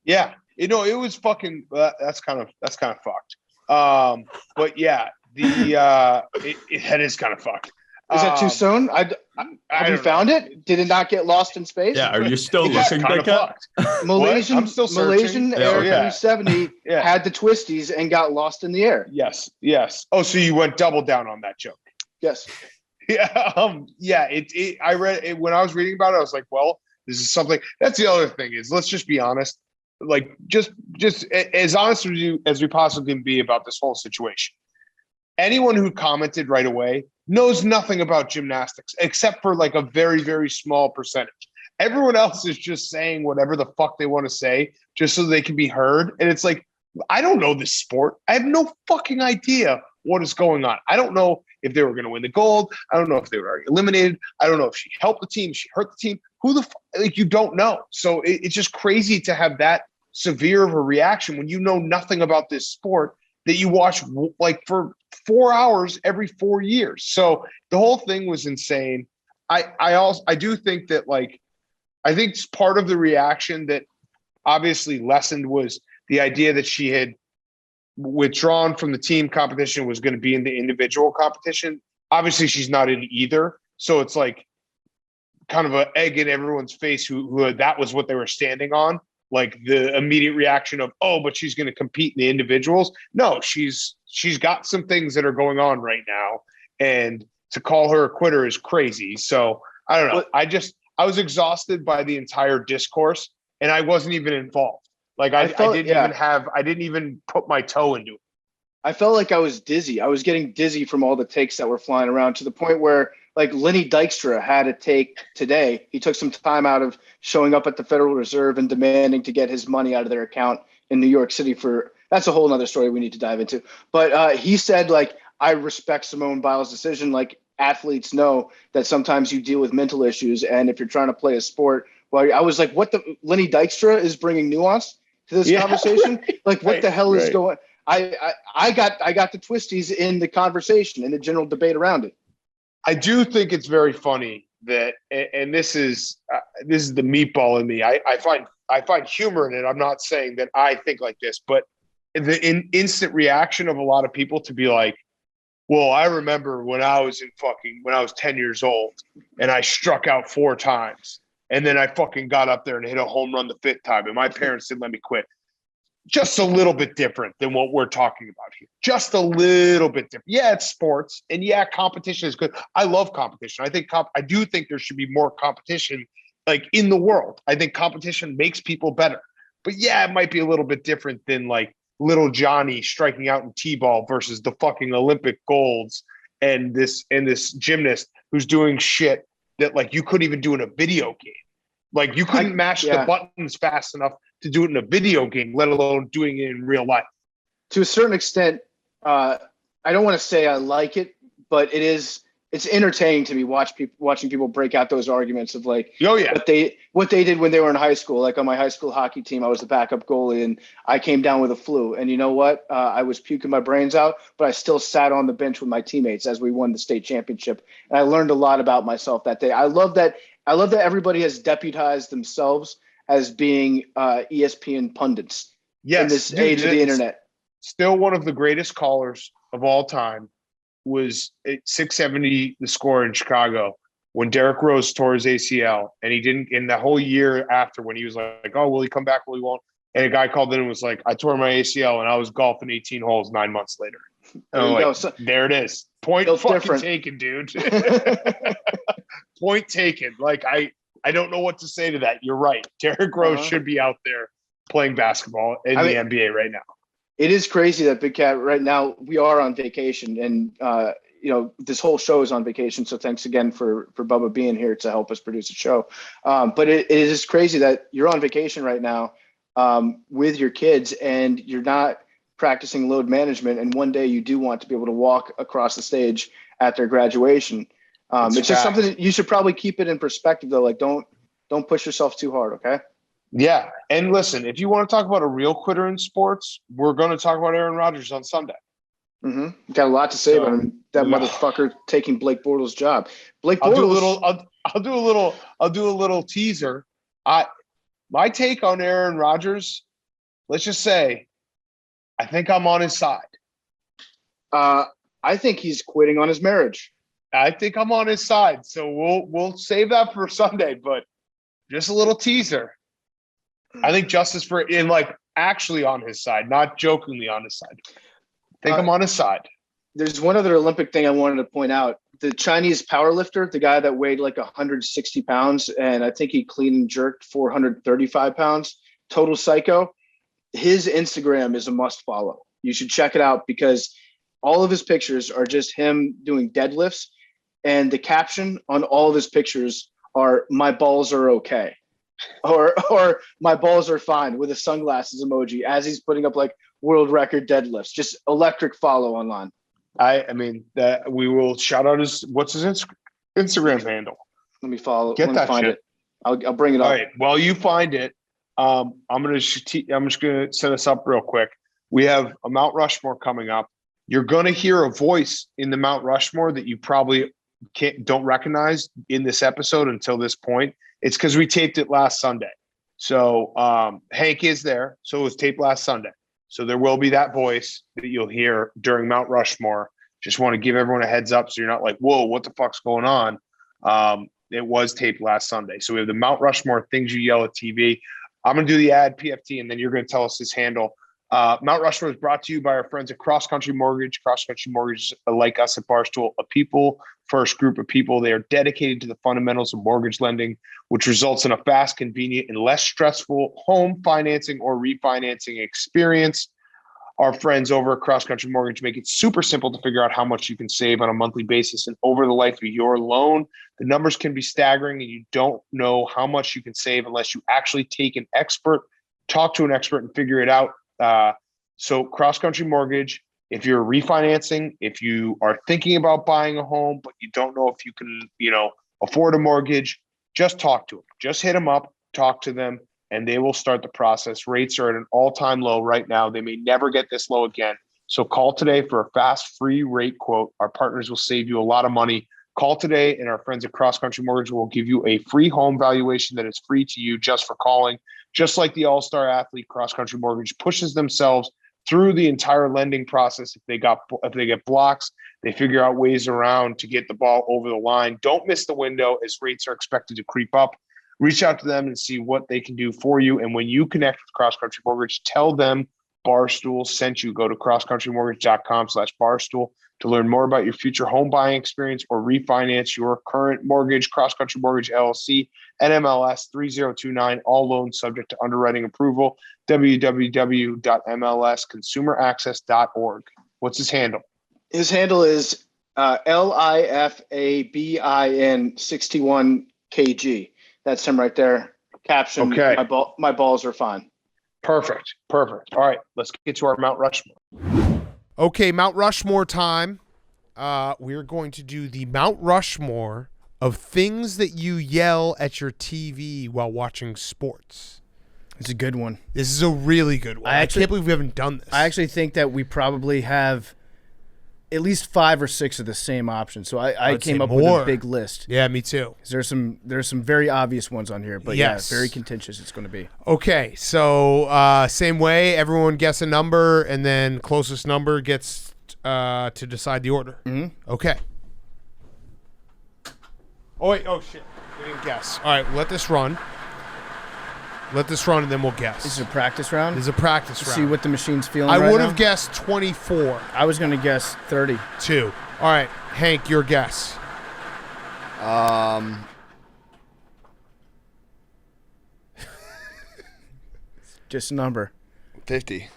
Yeah, it was fucking. That's kind of fucked. But yeah, that is kind of fucked. Is that too soon? Have you found it? Did it not get lost in space? Yeah, are you still looking? Kind of fucked. Malaysian Air 370 had the twisties and got lost in the air. Yes. Oh, so you went double down on that joke. Yes. Yeah. I read it when I was reading about it. I was like, well, this is something. That's the other thing is, let's just be honest. Like, just as honest as we possibly can be about this whole situation. Anyone who commented right away knows nothing about gymnastics except for like a very, very small percentage. Everyone else is just saying whatever the fuck they want to say just so they can be heard. And it's like, I don't know this sport. I have no fucking idea what is going on. I don't know if they were going to win the gold. I don't know if they were already eliminated. I don't know if she helped the team, she hurt the team. Who the fuck? Like, you don't know. So it's just crazy to have that severe of a reaction when you know nothing about this sport that you watch like for 4 hours every 4 years. So the whole thing was insane. I do think that, like, I think part of the reaction that obviously lessened was the idea that she had withdrawn from the team competition, was going to be in the individual competition. Obviously she's not in either. So it's like kind of an egg in everyone's face who that was what they were standing on. Like the immediate reaction of, oh, but she's going to compete in the individuals. No, she's got some things that are going on right now, and to call her a quitter is crazy. So I don't know. I was exhausted by the entire discourse, and I wasn't even involved. Like I didn't even put my toe into it. I felt like I was dizzy. I was getting dizzy from all the takes that were flying around, to the point where, like, Lenny Dykstra had a take today. He took some time out of showing up at the Federal Reserve and demanding to get his money out of their account in New York City that's a whole nother story we need to dive into. But he said, like, I respect Simone Biles' decision. Like, athletes know that sometimes you deal with mental issues. And if you're trying to play a sport, well, I was like, Lenny Dykstra is bringing nuance to this conversation? Right. Like, what the hell is going on? I got the twisties in the conversation, in the general debate around it. I do think it's very funny that, and this is the meatball in me. I find humor in it. I'm not saying that I think like this, but the instant reaction of a lot of people to be like, well, I remember when I was 10 years old and I struck out 4 times, and then I fucking got up there and hit a home run the 5th time, and my parents didn't let me quit. Just a little bit different than what we're talking about here. Just a little bit different. Yeah, it's sports, and yeah, competition is good. I love competition. I do think there should be more competition, like, in the world. I think competition makes people better. But yeah, it might be a little bit different than, like, little Johnny striking out in T-ball versus the fucking Olympic golds and this gymnast who's doing shit that, like, you couldn't even do in a video game. Like, you couldn't mash the buttons fast enough to do it in a video game, let alone doing it in real life. To a certain extent, I don't want to say I like it, but it's entertaining to me watching people break out those arguments of, like, what they did when they were in high school. Like, on my high school hockey team, I was the backup goalie and I came down with a flu. And you know what? I was puking my brains out, but I still sat on the bench with my teammates as we won the state championship. And I learned a lot about myself that day. I love that everybody has deputized themselves as being ESPN pundits in this age of the internet. Still one of the greatest callers of all time was 670 the score in Chicago when Derrick Rose tore his ACL, and he didn't in the whole year after, when he was like, oh, will he come back? Will he won't? And a guy called in and was like, I tore my ACL and I was golfing 18 holes 9 months later. There it is. Point fucking taken, dude. Point taken. Like, I don't know what to say to that. You're right. Derrick Rose should be out there playing basketball in the NBA right now. It is crazy that Big Cat right now, we are on vacation, and this whole show is on vacation. So thanks again for Bubba being here to help us produce a show. But it is crazy that you're on vacation right now with your kids, and you're not practicing load management. And one day you do want to be able to walk across the stage at their graduation. It's just something that you should probably keep it in perspective, though. Like, don't push yourself too hard. Okay. Yeah. And listen, if you want to talk about a real quitter in sports, we're going to talk about Aaron Rodgers on Sunday. Mm-hmm. Got a lot to say about him. That motherfucker taking Blake Bortles' job. I'll do a little teaser. My take on Aaron Rodgers let's just say, I think I'm on his side. I think he's quitting on his marriage. I think I'm on his side. So we'll save that for Sunday, but just a little teaser. I think justice for actually on his side, not jokingly on his side. I think I'm on his side. There's one other Olympic thing I wanted to point out. The Chinese powerlifter, the guy that weighed like 160 pounds, and I think he clean and jerked 435 pounds, total psycho. His Instagram is a must follow. You should check it out because all of his pictures are just him doing deadlifts. And the caption on all of his pictures are "My balls are okay," or "My balls are fine" with a sunglasses emoji as he's putting up like world record deadlifts. Just electric follow online. I mean that we will shout out what's his Instagram handle. Let me follow. Get Let that me find shit. it. I'll bring it up. All right. While you find it, I'm just gonna set us up real quick. We have a Mount Rushmore coming up. You're gonna hear a voice in the Mount Rushmore that you probably don't recognize in this episode until this point. It's because we taped it last Sunday. So Hank is there. So it was taped last Sunday. So there will be that voice that you'll hear during Mount Rushmore. Just want to give everyone a heads up so you're not like, whoa, what the fuck's going on? It was taped last Sunday. So we have the Mount Rushmore things you yell at TV. I'm going to do the ad PFT, and then you're going to tell us his handle. Mount Rushmore is brought to you by our friends at Cross Country Mortgage. Cross Country Mortgage, like us at Barstool, a people-first group of people. They are dedicated to the fundamentals of mortgage lending, which results in a fast, convenient, and less stressful home financing or refinancing experience. Our friends over at Cross Country Mortgage make it super simple to figure out how much you can save on a monthly basis and over the life of your loan. The numbers can be staggering, and you don't know how much you can save unless you actually talk to an expert and figure it out. So Cross Country Mortgage, if you're refinancing, if you are thinking about buying a home, but you don't know if you can, afford a mortgage, just talk to them. Just hit them up, talk to them, and they will start the process. Rates are at an all-time low right now. They may never get this low again. So call today for a fast, free rate quote. Our partners will save you a lot of money. Call today, and our friends at Cross Country Mortgage will give you a free home valuation that is free to you just for calling. Just like the all-star athlete, Cross Country Mortgage pushes themselves through the entire lending process. If they get blocks, they figure out ways around to get the ball over the line. Don't miss the window as rates are expected to creep up. Reach out to them and see what they can do for you. And when you connect with Cross Country Mortgage, tell them Barstool sent you. Go to crosscountrymortgage.com/Barstool to learn more about your future home buying experience or refinance your current mortgage. Cross Country Mortgage LLC, NMLS 3029, all loans subject to underwriting approval. www.mlsconsumeraccess.org. What's his handle? His handle is LIFABIN 61KG. That's him right there. Caption, okay. My balls are fine. Perfect. All right, let's get to our Mount Rushmore. Okay, Mount Rushmore time. We're going to do the Mount Rushmore of things that you yell at your TV while watching sports. It's a good one. This is a really good one. I can't believe we haven't done this. I actually think that we probably have at least 5 or 6 of the same options. So I came up with a big list. Yeah, me too. There's some very obvious ones on here, but yes. Yeah, very contentious it's going to be. Okay, so same way, everyone guess a number, and then closest number gets to decide the order. Mm-hmm. Okay. Oh, wait. Oh, shit. We didn't guess. All right, let this run. And then we'll guess. This is a practice round? This is a practice round. See what the machine's feeling I would have guessed 24. I was going to guess 32. All right, Hank, your guess. Just a number. 50.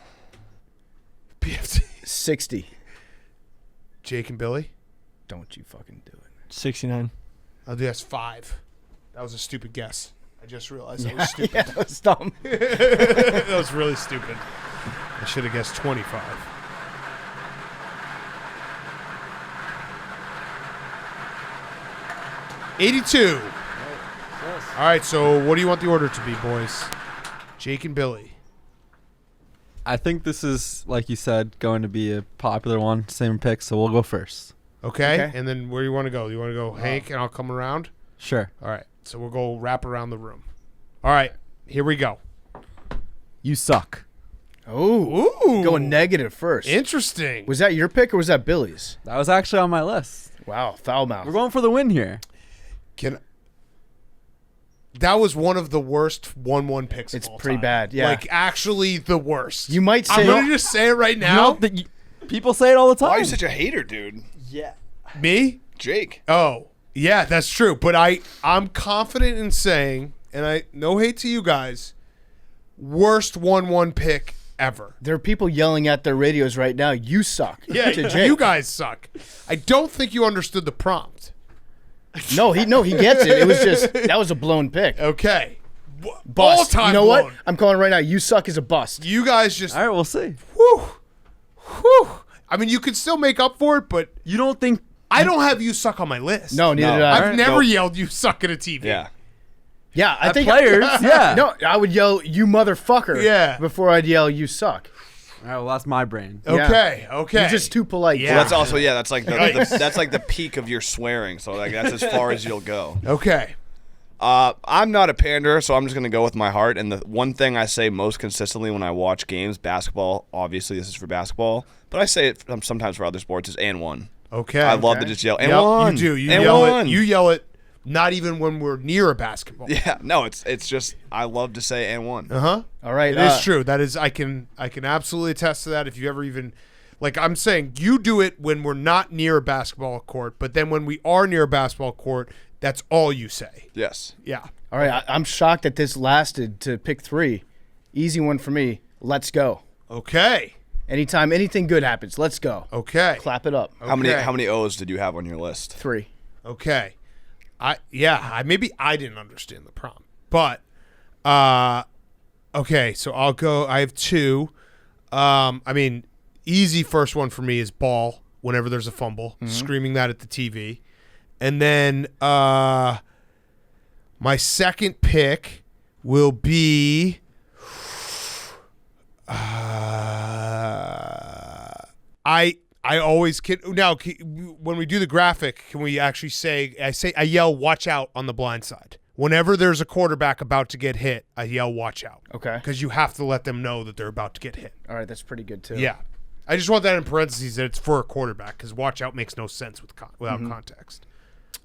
PFT. 60. Jake and Billy? Don't you fucking do it. 69. I'll guess 5. That was a stupid guess. I just realized that was stupid. Yeah, that was dumb. That was really stupid. I should have guessed 25. $82. All right, so what do you want the order to be, boys? Jake and Billy. I think this is, like you said, going to be a popular one. Same pick, so we'll go first. Okay. And then where do you want to go? You want to go Hank and I'll come around? Sure. All right, so we'll go wrap around the room. All right, here we go. You suck. Oh, going negative first. Interesting. Was that your pick or was that Billy's? That was actually on my list. Wow, foul mouth. We're going for the win here. That was one of the worst 1-1 picks. It's of all pretty time. bad. Yeah, Like actually the worst. You might say. I'm gonna just say it right now. People say it all the time. Why are you such a hater, dude? Yeah. Me? Jake. Oh, yeah, that's true. But I'm confident in saying, and no hate to you guys, worst 1-1 pick ever. There are people yelling at their radios right now. You suck. Yeah, to Jake. you guys suck. I don't think you understood the prompt. No, he gets it. It was just that was a blown pick. Okay. Bust. All time You know blown. what? I'm calling right now. You suck is a bust. You guys just All right, we'll see. whew. I mean, you could still make up for it, but You don't think I don't have you suck on my list. No, neither No. did I. I've never yelled you suck at a TV. Yeah. Yeah, I think players? Yeah. No, I would yell you motherfucker. Yeah. Before I'd yell you suck. All right, well, that's my brain. Okay. You're just too polite. Yeah. Well, that's also that's like that's like the peak of your swearing. So like that's as far as you'll go. Okay. I'm not a panderer, so I'm just gonna go with my heart. And the one thing I say most consistently when I watch games, basketball, obviously this is for basketball, but I say it sometimes for other sports, is and one. Okay. I love to just yell and Yep, one. you do. You and yell one. it. You yell it. Not even when we're near a basketball. Yeah, no, it's just I love to say and one. All right. It is true. That is, I can absolutely attest to that. If you ever even, like I'm saying, you do it when we're not near a basketball court, but then when we are near a basketball court, that's all you say. Yes. Yeah. All right. I'm shocked that this lasted to pick 3. Easy one for me. Let's go. Okay. Anytime anything good happens, let's go. Okay. Clap it up. How many O's did you have on your list? 3. Okay. Maybe I didn't understand the prompt. But okay, so I'll go. I have 2. I mean, easy first one for me is ball whenever there's a fumble, screaming that at the TV. And then my second pick will be I always now when we do the graphic, can we actually say I yell watch out on the blind side. Whenever there's a quarterback about to get hit, I yell watch out. Okay. Because you have to let them know that they're about to get hit. All right, that's pretty good too. Yeah. I just want that in parentheses that it's for a quarterback because watch out makes no sense without context.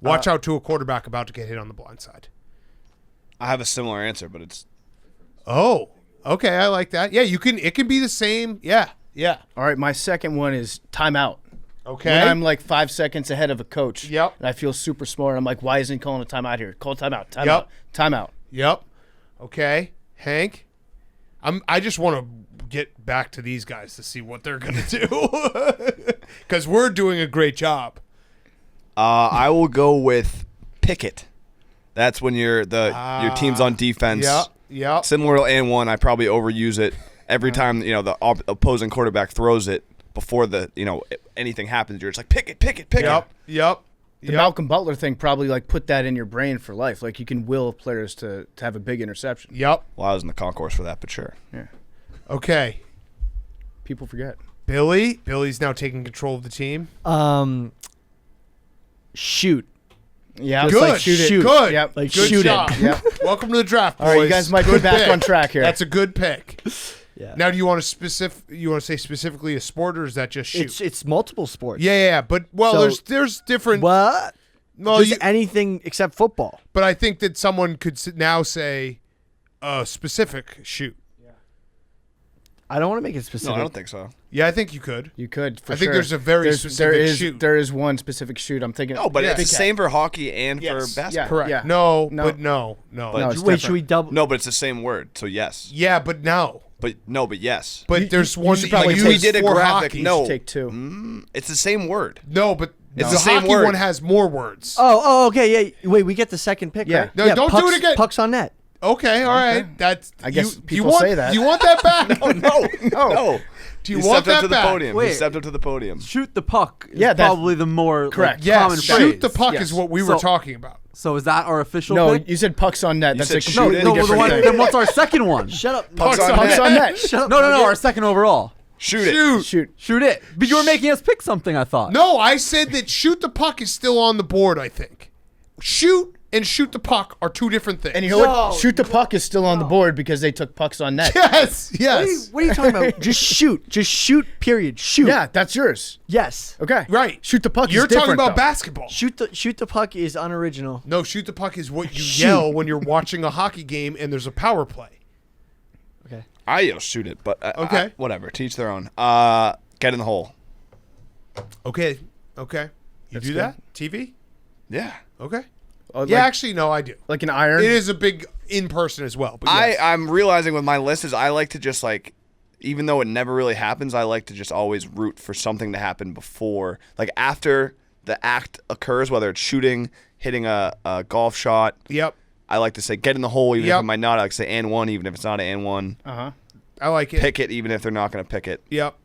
Watch out to a quarterback about to get hit on the blind side. I have a similar answer, but it's Oh, okay. I like that. Yeah, it can be the same. Yeah. Yeah. All right, my second one is timeout. Okay. When I'm like 5 seconds ahead of a coach. Yep. And I feel super smart. I'm like, why isn't he calling a timeout here? Call timeout. Timeout. Yep. Timeout. Yep. Okay. Hank, I just want to get back to these guys to see what they're going to do because we're doing a great job. I will go with Pickett. That's when your team's on defense. Yeah. Yeah. Similar to and one, I probably overuse it every time the opposing quarterback throws it before anything happens. You're just like pick it. Yep. The Malcolm Butler thing probably like put that in your brain for life. Like you can will players to have a big interception. Yep. Well, I was in the concourse for that, but sure. Yeah. Okay. People forget. Billy's now taking control of the team. Shoot. Yeah. Good. Like shoot it. Good. Yep. Like Good shoot job. it. Yep. Welcome to the draft, boys. All right, you guys might Good be back pick. on track here. That's a good pick. Yeah. Now, do you want to say specifically a sport, or is that just shoot? It's multiple sports. Yeah. But So- there's different. What? Well, Just anything except football. but I think that someone could now say a specific shoot. I don't want to make it specific. No, I don't think so. Yeah, I think you could. You could for I sure. think there's a very specific shoot. There is one specific shoot. I'm thinking. No, but Yeah. it's the Big same for hockey and Yes. for basketball. Yeah. Correct. Yeah. No, No. but no. No, Wait, it's should different. we double? No, but it's the same word. So yes. Yeah, but no. But yes. But there's one should that probably you take- use we did a for graphic. hockey. No. Take 2. It's the same word. No, but It's the the same hockey word. one has more words. Oh, okay. Yeah. Wait, we get the second pick, Yeah. right? No, don't do pucks, it again. Pucks on net. Okay, all right. That's I guess you people want, say that. You want that back? No. Do you He want stepped up that to the back? podium. He Wait. stepped up to the podium. Shoot the puck is Yeah, that's- probably the more Correct. like, common Yes, phrase. shoot the puck Yes. is what we were So- talking about. So is that our official No, pick? you said pucks on net. You That's said a shoot completely it. No, different well, thing. then what's our second one? Shut up. Pucks on Pucks net. on net. Shut up. No, our second overall. Shoot it. Shoot. Shoot. Shoot it. But you were making us pick something, I thought. No, I said that shoot the puck is still on the board, I think. Shoot and shoot the puck are two different things. And you know what? Shoot the puck is still on the board because they took pucks on net. Yes. What are you talking about? Just shoot. Just shoot, period. Shoot. Yeah, that's yours. Yes. Okay. Right. Shoot the puck You're is different, talking about though. basketball. Shoot the puck is unoriginal. No, shoot the puck is what you yell when you're watching a hockey game and there's a power play. Okay. I yell shoot it, but Okay. whatever. Teach their own. Get in the hole. Okay. You That's do good. that? TV? Yeah. Okay. Oh, Yeah, like, actually, no, I do. like an iron. It is a big in person as well. But yes. I'm realizing with my list is I like to just like, even though it never really happens, I like to just always root for something to happen before, like after the act occurs, whether it's shooting, hitting a golf shot. Yep. I like to say get in the hole, even if Yep. it might not. I like to say and one, even if it's not an and one. Uh-huh. I like it. Pick it, even if they're not going to pick it. Yep.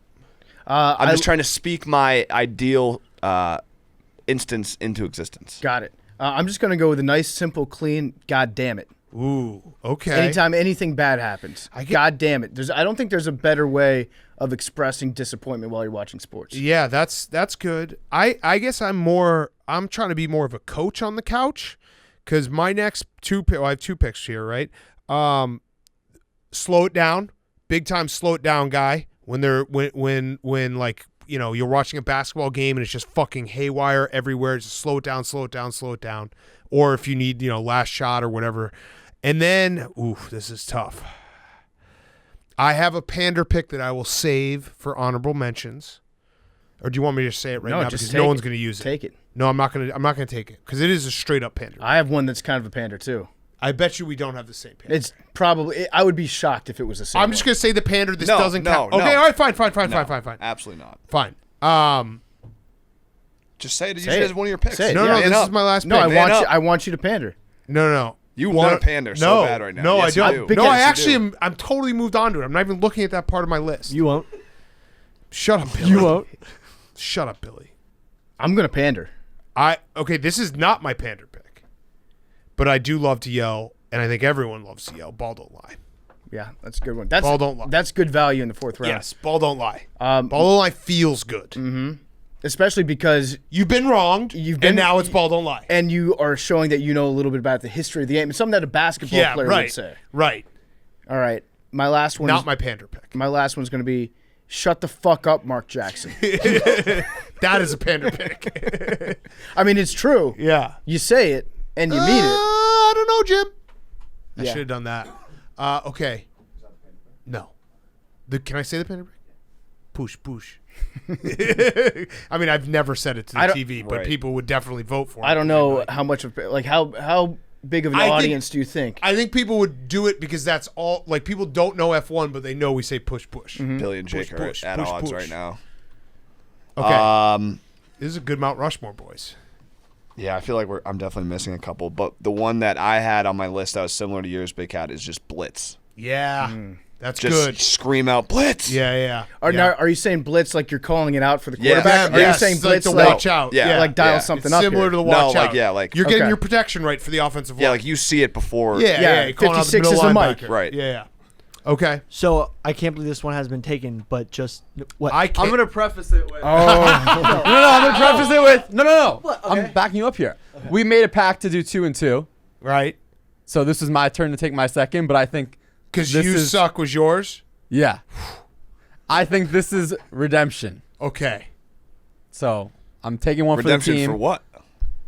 I'm just trying to speak my ideal instance into existence. Got it. I'm just going to go with a nice, simple, clean, God damn it. Ooh, okay. Anytime anything bad happens, God damn it. I don't think there's a better way of expressing disappointment while you're watching sports. Yeah, that's good. I guess I'm trying to be more of a coach on the couch because my next I have two picks here, right? Slow it down. Big time slow it down guy. When like, you know, you're watching a basketball game and it's just fucking haywire everywhere. Just slow it down. Or if you need, you know, last shot or whatever. And then, this is tough. I have a pander pick that I will save for honorable mentions. Or do you want me to say it right now? Because no one's going to use it. Take it. No, I'm not going to take it because it is a straight up pander. I have one that's kind of a pander too. I bet you we don't have the same pander. It's probably. I would be shocked if it was the same. I'm just going to say the pander. This No, doesn't no, count. no. Okay, all right, fine. Absolutely not. Fine. Just say it. Say as it. one of your picks. Say it. No, Yeah, this is my last pick. No, Man up. I want you to pander. No. You want to pander so bad right now. No, Yes, I you don't. do. No, I Yes, you actually do. I'm totally moved on to it. I'm not even looking at that part of my list. You won't. Shut up, Billy. You won't. Shut up, Billy. I'm gonna pander. Okay, this is not my pander pick, but I do love to yell, and I think everyone loves to yell. Ball don't lie. Yeah, that's a good one. That's Ball don't lie. That's good value in the fourth round. Yes, ball don't lie. Ball don't lie feels good. Mm-hmm. Especially because You've been wronged, and now it's ball don't lie. and you are showing that you know a little bit about the history of the game. It's something that a basketball player would say. Right. All right, my last one. Not my pander pick. My last one's gonna be, shut the fuck up, Mark Jackson. That is a pander pick. I mean, it's true. Yeah. You say it and you mean it. I don't know, Jim. I Yeah. should have done that. Okay. No. Can I say the pander pick? Push. I mean, I've never said it to the TV, but Right. people would definitely vote for it. I don't know how much of how big of an I think- audience do you think? I think people would do it because that's all. Like, people don't know F1, but they know we say push. Billy and Jake are at odds right now. Okay. This is a good Mount Rushmore, boys. Yeah, I feel like I'm definitely missing a couple, but the one that I had on my list that was similar to yours, Big Cat, is just blitz. Yeah. That's Just good. scream out blitz. Yeah. Now, are you saying blitz like you're calling it out for the Yeah. quarterback? Yeah, Are yes, you saying like blitz the like, watch out? Yeah. like dial Yeah. something It's up similar here? to the watch No, out. like, yeah, like- you're getting Okay. your protection right for the offensive line. Yeah, like you see it before. Yeah, you're calling out the 56 middle is a linebacker. mic. Right. Yeah. Okay. So I can't believe this one has been taken, but just what? I can't. I'm gonna preface it with. Oh, No, I'm gonna preface it with. No. What? Okay. I'm backing you up here. We made a pact to do 2 and 2, Right. so this is my turn to take my second. But I think Because this you is- suck was yours? yeah, I think this is redemption. Okay. So I'm taking one Redemption for the team for what?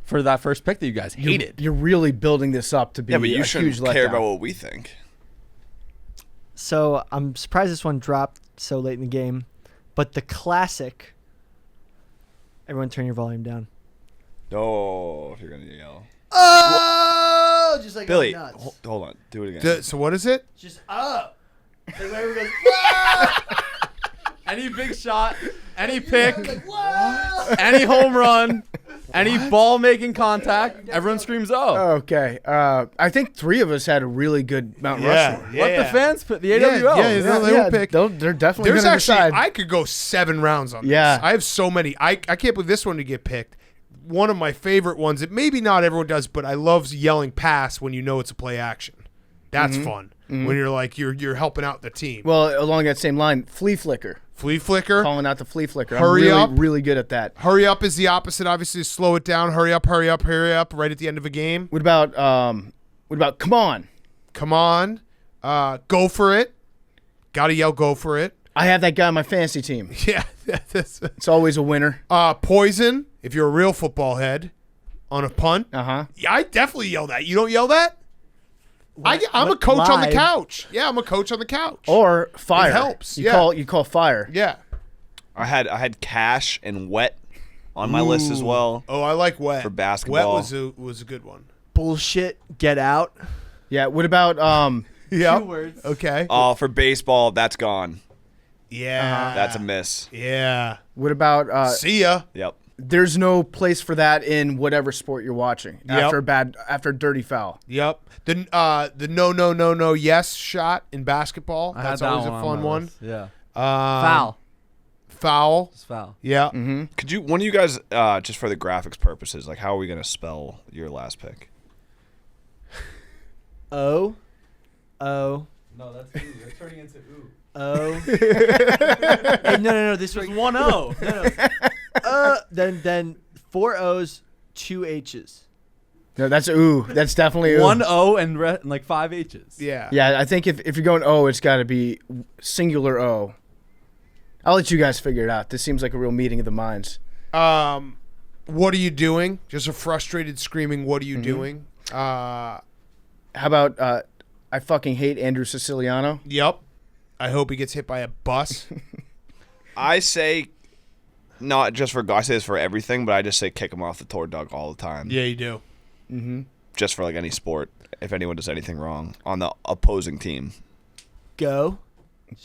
for that first pick that you guys hated. you're really building this up to be Yeah, but you a shouldn't huge care letdown. about what we think. So I'm surprised this one dropped so late in the game, but the classic. Everyone, turn your volume down. No, if you're gonna yell, Oh, just like Billy, nuts. hold on, do it again. So what is it? Just up. Like whenever goes, Any big shot, any pick, any home run, any ball making contact, everyone screams "oh!" Okay. I think 3 of us had a really good Mount Rushmore. Let the fans put the AWL. Yeah, they will pick. They're definitely There's going to actually, decide. I could go 7 rounds on Yeah. this. I have so many. I can't believe this one to get picked. One of my favorite ones that maybe not everyone does, but I love yelling pass when you know it's a play action. That's fun. When you're like, you're helping out the team. Well, along that same line, flea flicker. Flea flicker. Calling out the flea flicker. Hurry I'm up. really good at that. Hurry up is the opposite. Obviously, slow it down. Hurry up, hurry up, hurry up. Right at the end of a game. What about come on? Come on. Go for it. Gotta yell, go for it. I have that guy on my fantasy team. Yeah. It's always a winner. Poison, if you're a real football head, on a punt. Uh-huh. Yeah, I definitely yell that. You don't yell that? I'm a coach on the couch. Yeah, I'm a coach on the couch. Or fire. It helps. You call fire. Yeah. I had cash and wet on my list as well. Oh, I like wet. For basketball. Wet was a good one. Bullshit. Get out. Yeah. What about Yeah. 2 words. Okay. Oh, for baseball, that's gone. Yeah. That's a miss. Yeah. what about See ya. Yep. there's no place for that in whatever sport you're watching Yep. after a dirty foul. Yep. The no yes shot in basketball. I had That's that always a on fun my one. list. Yeah. Foul. Foul. It's foul. Yeah. Could you, one of you guys, just for the graphics purposes, like how are we going to spell your last pick? O. No, that's ooh. That's turning into ooh. O. Hey, no. This was 1-0. then 4 O's, 2 H's. No, that's ooh. That's definitely ooh. 1 O and like 5 H's. Yeah. Yeah, I think if you're going O, it's got to be singular O. I'll let you guys figure it out. This seems like a real meeting of the minds. What are you doing? Just a frustrated screaming, what are you doing? How about I fucking hate Andrew Siciliano? Yep. I hope he gets hit by a bus. I say, not just for, I say this for everything, but I just say kick him off the tour dog all the time. Yeah, you do. Just for like any sport, if anyone does anything wrong on the opposing team. Go.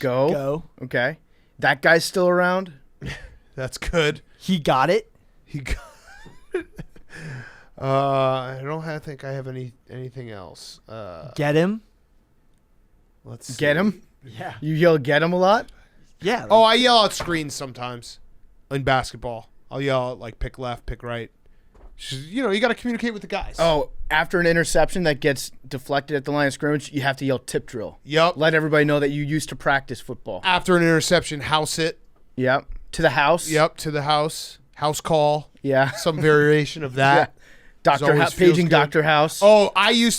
Go. Okay. That guy's still around? That's good. He got it. He got I don't think I have anything else. Get him. Let's see. Get him? Yeah. You yell get him a lot? Yeah. Oh, I yell out screens sometimes in basketball. I'll yell out like pick left, pick right. Just, you got to communicate with the guys. Oh, after an interception that gets deflected at the line of scrimmage, you have to yell tip drill. Yep. Let everybody know that you used to practice football. After an interception, house it. Yep. To the house. Yep, to the house. House call. Yeah. Some variation of that. Dr. Always feels Paging good. Dr. House. Oh,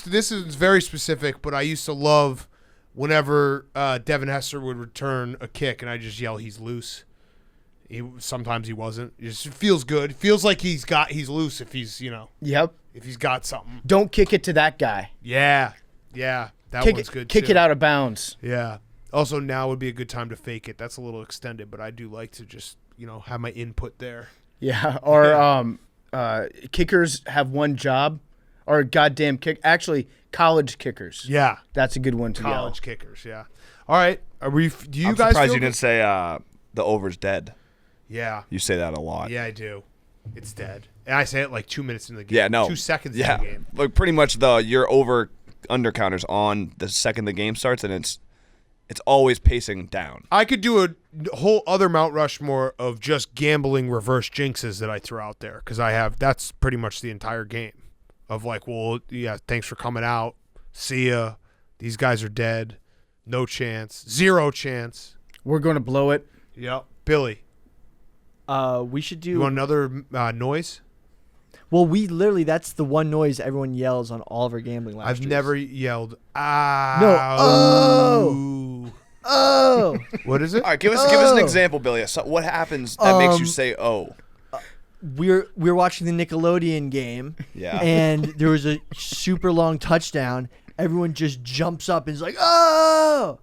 this is very specific, but I used to love whenever Devin Hester would return a kick and I just yell, he's loose. Sometimes he wasn't. It just feels good. It feels like he's loose if he's, Yep. if he's got something. Don't kick it to that guy. Yeah. That one's good Kick too. it out of bounds. Yeah. Also, now would be a good time to fake it. That's a little extended, but I do like to just, have my input there. Yeah. Or kickers have one job. Or goddamn actually, college kickers. Yeah. That's a good one to College kickers, yeah. All right. Do you I'm guys surprised feel you didn't say the over's dead. Yeah. You say that a lot. Yeah, I do. It's dead. And I say it like 2 minutes in the game. Yeah, no. 2 seconds Yeah. in the game. Like pretty much your over under counters on the second the game starts, and it's always pacing down. I could do a whole other Mount Rushmore of just gambling reverse jinxes that I throw out there because that's pretty much the entire game of like, well, yeah, thanks for coming out. See ya. These guys are dead. No chance. 0 chance. We're going to blow it. Yep. Billy, We should you do. want another noise? Well, that's the one noise everyone yells on all of our gambling live I've streams. never yelled, Oh. What is it? All right, give us an example, Billy. So what happens that makes you say oh? We're watching the Nickelodeon game. Yeah. And there was a super long touchdown. Everyone just jumps up and is like, oh.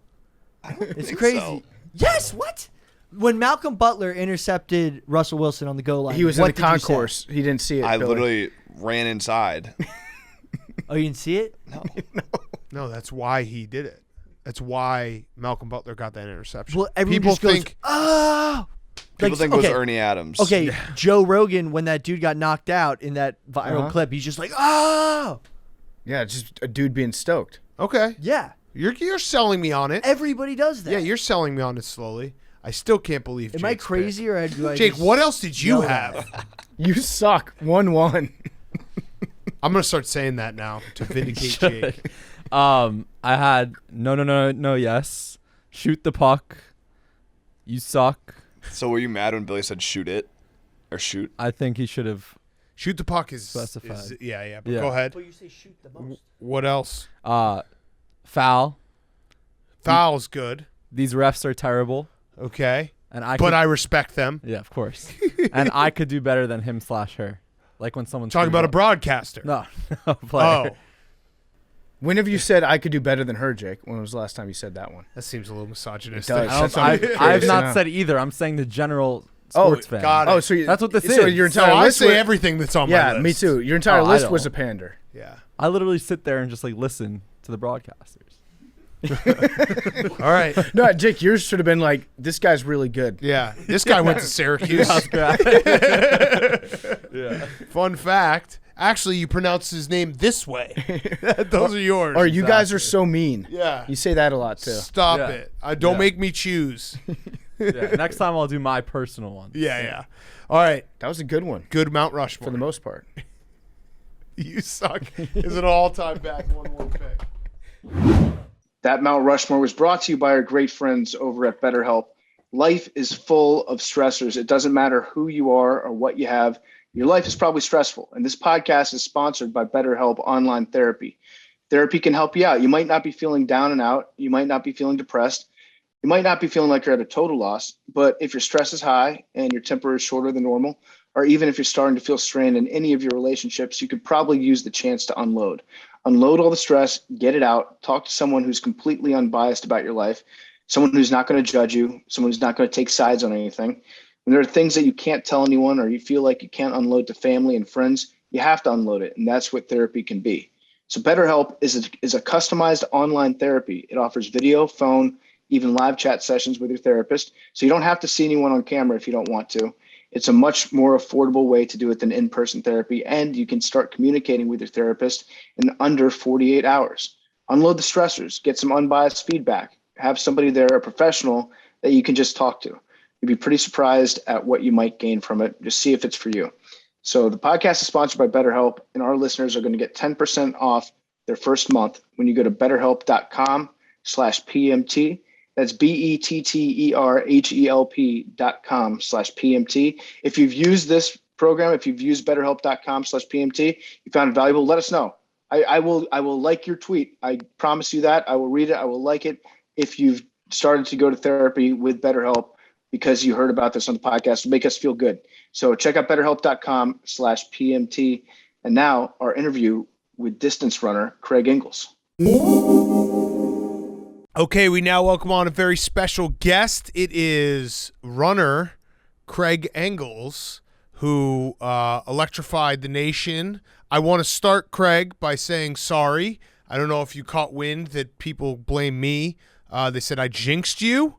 It's think crazy. so. Yes. What? When Malcolm Butler intercepted Russell Wilson on the goal line, He was in what the did you say? concourse. He didn't see it. I Billy. literally ran inside. Oh, you didn't see it? No. No, that's why he did it. That's why Malcolm Butler got that interception. Well, everyone People just goes, think oh. People think it was Ernie Adams. Okay, Joe Rogan, when that dude got knocked out in that viral clip, he's just like, oh. Yeah, just a dude being stoked. okay, Yeah. you're selling me on it. Everybody does that. Yeah, you're selling me on it slowly. I still can't believe. Am I Jake's crazy or do I pick. Jake, just what else did you yell at have? You suck. 1-1. I'm gonna start saying that now to vindicate Jake. I had no, yes. Shoot the puck. You suck. So were you mad when Billy said shoot it or shoot? I think he should have Shoot the puck is specified. Yeah. But Yeah. go ahead. But you say shoot the most. What else? Foul. Foul's good. These refs are terrible. Okay. And I respect them. Yeah, of course. And I could do better than him/her. Like when someone's Talking about a broadcaster. No, player. Oh, When have you said I could do better than her, Jake? When was the last time you said that one? that seems a little misogynistic. It does. I That's what I'm have curious to not know. said either. I'm saying the general sports fan. got it. Oh, so That's what this so is. your So entire I list say was- everything that's on my Yeah, list. me too. Your entire Oh, I list don't. was a pander. Yeah. I literally sit there and just like listen to the broadcasters. All right. No, Jake, yours should have been like, this guy's really good. Yeah. This guy went to Syracuse. Yeah. Fun fact. Actually, you pronounce his name this way. Those are yours. Or you guys are so mean. Yeah. You say that a lot too. Stop Yeah. it. Don't Yeah. make me choose. Yeah. Next time I'll do my personal one. Yeah. All right. That was a good one Good Mount Rushmore. for the most part. You suck. Is an all-time back 1-1 pick. That Mount Rushmore was brought to you by our great friends over at BetterHelp. Life is full of stressors. It doesn't matter who you are or what you have. Your life is probably stressful. And this podcast is sponsored by BetterHelp Online Therapy. Therapy can help you out. You might not be feeling down and out. You might not be feeling depressed. You might not be feeling like you're at a total loss. But if your stress is high and your temper is shorter than normal, or even if you're starting to feel strained in any of your relationships, you could probably use the chance to unload. Unload all the stress, get it out, talk to someone who's completely unbiased about your life, someone who's not going to judge you, someone who's not going to take sides on anything. When there are things that you can't tell anyone or you feel like you can't unload to family and friends, you have to unload it. And that's what therapy can be. So BetterHelp is a customized online therapy. It offers video, phone, even live chat sessions with your therapist. So you don't have to see anyone on camera if you don't want to. It's a much more affordable way to do it than in-person therapy, and you can start communicating with your therapist in under 48 hours. Unload the stressors, get some unbiased feedback, have somebody there, a professional that you can just talk to. You'd be pretty surprised at what you might gain from it. Just see if it's for you. So the podcast is sponsored by BetterHelp, and our listeners are going to get 10% off their first month when you go to betterhelp.com/PMT. That's BetterHelp.com/PMT. If you've used this program, if you've used BetterHelp.com/PMT, you found it valuable, let us know. I will like your tweet. I promise you that. I will read it. I will like it. If you've started to go to therapy with BetterHelp because you heard about this on the podcast, it'll make us feel good. So check out BetterHelp.com/PMT. And now our interview with distance runner Craig Engels. Okay, we now welcome on a very special guest. It is runner Craig Engels, who electrified the nation. I want to start, Craig, by saying sorry. I don't know if you caught wind that people blame me. They said I jinxed you.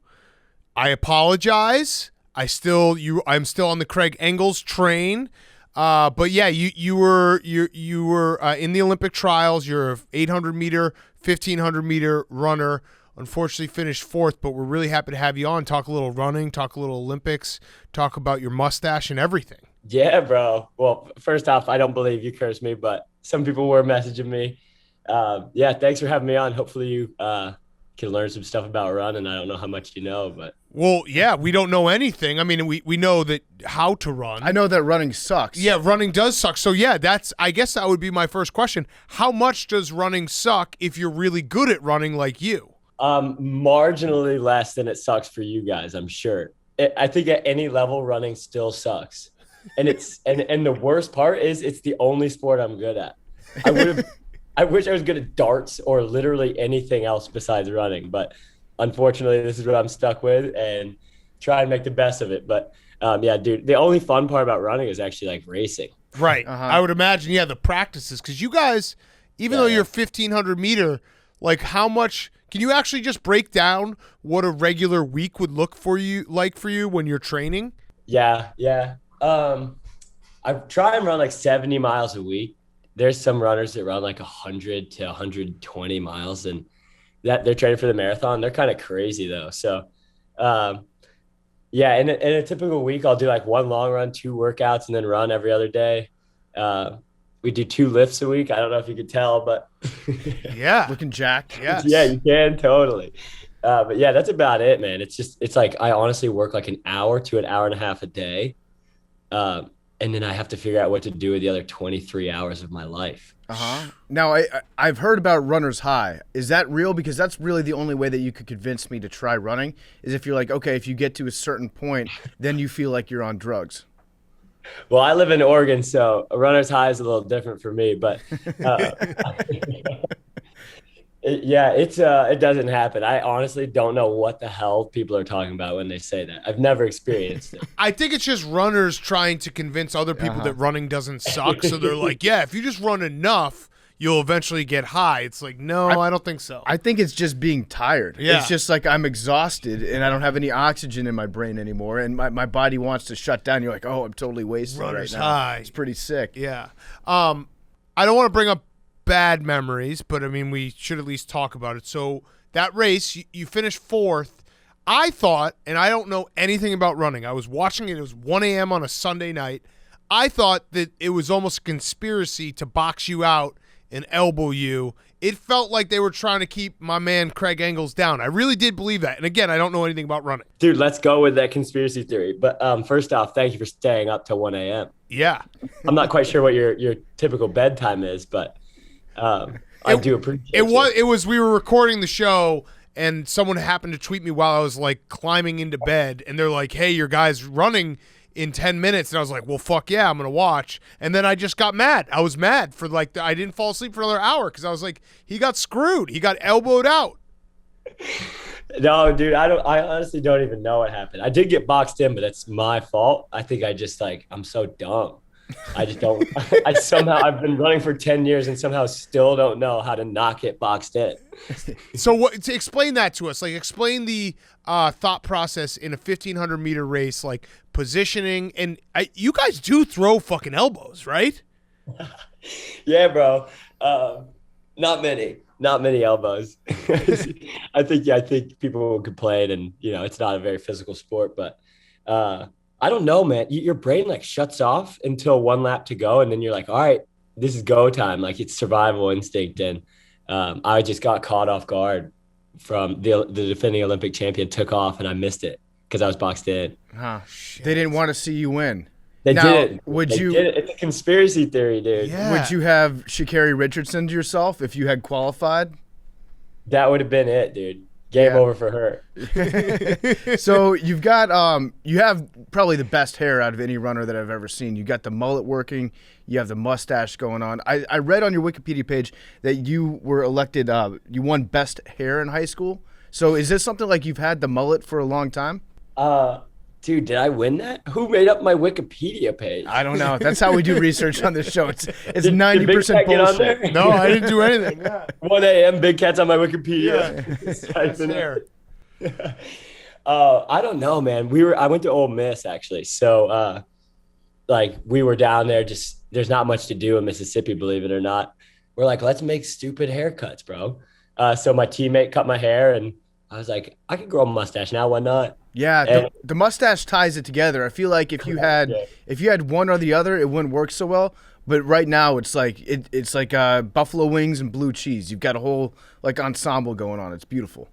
I apologize. I'm still on the Craig Engels train. But yeah, you were in the Olympic trials. You're a 800 meter, 1500 meter runner. Unfortunately finished fourth, but we're really happy to have you on. Talk a little running, talk a little Olympics, talk about your mustache and everything. Yeah, bro. Well, first off, I don't believe you cursed me, but some people were messaging me. Yeah, thanks for having me on. Hopefully you can learn some stuff about running. I don't know how much you know, but. Well, yeah, we don't know anything. I mean, we know that how to run. I know that running sucks. Yeah, running does suck. So yeah, I guess that would be my first question. How much does running suck if you're really good at running like you? Marginally less than it sucks for you guys, I'm sure. I think at any level, running still sucks. And and the worst part is it's the only sport I'm good at. I wish I was good at darts or literally anything else besides running, but unfortunately this is what I'm stuck with and try and make the best of it. But yeah, dude, the only fun part about running is actually like racing. Right. I would imagine, yeah, the practices, because you guys, even though you're 1500 meter, like how much can you actually just break down what a regular week would look for you when you're training? Yeah. I try and run like 70 miles a week. There's some runners that run like 100 to 120 miles and that they're training for the marathon. They're kind of crazy though. So, yeah, in a typical week, I'll do like one long run, 2 workouts, and then run every other day. We do 2 lifts a week. I don't know if you could tell, but Yeah. Looking jacked. Yes. yeah, you can totally. But yeah, that's about it, man. It's like I honestly work like an hour to an hour and a half a day. And then I have to figure out what to do with the other 23 hours of my life. Now, I've heard about runner's high. Is that real? Because that's really the only way that you could convince me to try running is if you're like, okay, if you get to a certain point, then you feel like you're on drugs. Well, I live in Oregon, so a runner's high is a little different for me, but it doesn't happen. I honestly don't know what the hell people are talking about when they say that. I've never experienced it. I think it's just runners trying to convince other people that running doesn't suck. So they're like, yeah, if you just run enough, you'll eventually get high. It's like, no, I don't think so. I think it's just being tired. Yeah. It's just like I'm exhausted and I don't have any oxygen in my brain anymore, and my body wants to shut down. You're like, oh, I'm totally wasted Runner's right now. high. It's pretty sick. Yeah. I don't want to bring up bad memories, but I mean, we should at least talk about it. So that race, you finished fourth. I thought, and I don't know anything about running, I was watching it. It was 1 a.m. on a Sunday night. I thought that it was almost a conspiracy to box you out and elbow you. It felt like they were trying to keep my man Craig Engels down. I really did believe that. And again, I don't know anything about running. Dude, let's go with that conspiracy theory. But first off, thank you for staying up till 1 a.m. Yeah. I'm not quite sure what your typical bedtime is, but I do appreciate it. It was we were recording the show and someone happened to tweet me while I was like climbing into bed and they're like, hey, your guy's running in 10 minutes. And I was like, well, fuck yeah, I'm going to watch. And then I just got mad. I was mad for like, I didn't fall asleep for another hour because I was like, he got screwed. He got elbowed out. No, dude, I honestly don't even know what happened. I did get boxed in, but that's my fault. I think I'm so dumb. I just don't. I've been running for 10 years and somehow still don't know how to not get boxed in. So to explain that to us, like explain the thought process in a 1,500 meter race, like positioning, and you guys do throw fucking elbows, right? Yeah, bro. Not many elbows. I think people will complain, and it's not a very physical sport, but. I don't know, man. Your brain like shuts off until one lap to go. And then you're like, all right, this is go time. Like it's survival instinct. And I just got caught off guard from the defending Olympic champion took off and I missed it because I was boxed in. Oh, shit. They didn't want to see you win. They did it. It's a conspiracy theory, dude. Yeah. Would you have Sha'Carri Richardson to yourself if you had qualified? That would have been it, dude. Game over for her. So you've got you have probably the best hair out of any runner that I've ever seen. You got the mullet working, you have the mustache going on. I read on your Wikipedia page that you were elected you won best hair in high school. So is this something like you've had the mullet for a long time? Dude, did I win that? Who made up my Wikipedia page? I don't know. That's how we do research on this show. It's 90% bullshit. No, I didn't do anything. 1 a.m. Big Cat's on my Wikipedia. I don't know, man. I went to Ole Miss actually. So we were down there, just there's not much to do in Mississippi, believe it or not. We're like, let's make stupid haircuts, bro. So my teammate cut my hair and I was like, I could grow a mustache now, why not? Yeah, the mustache ties it together. I feel like if you had one or the other, it wouldn't work so well. But right now, it's like buffalo wings and blue cheese. You've got a whole like ensemble going on. It's beautiful.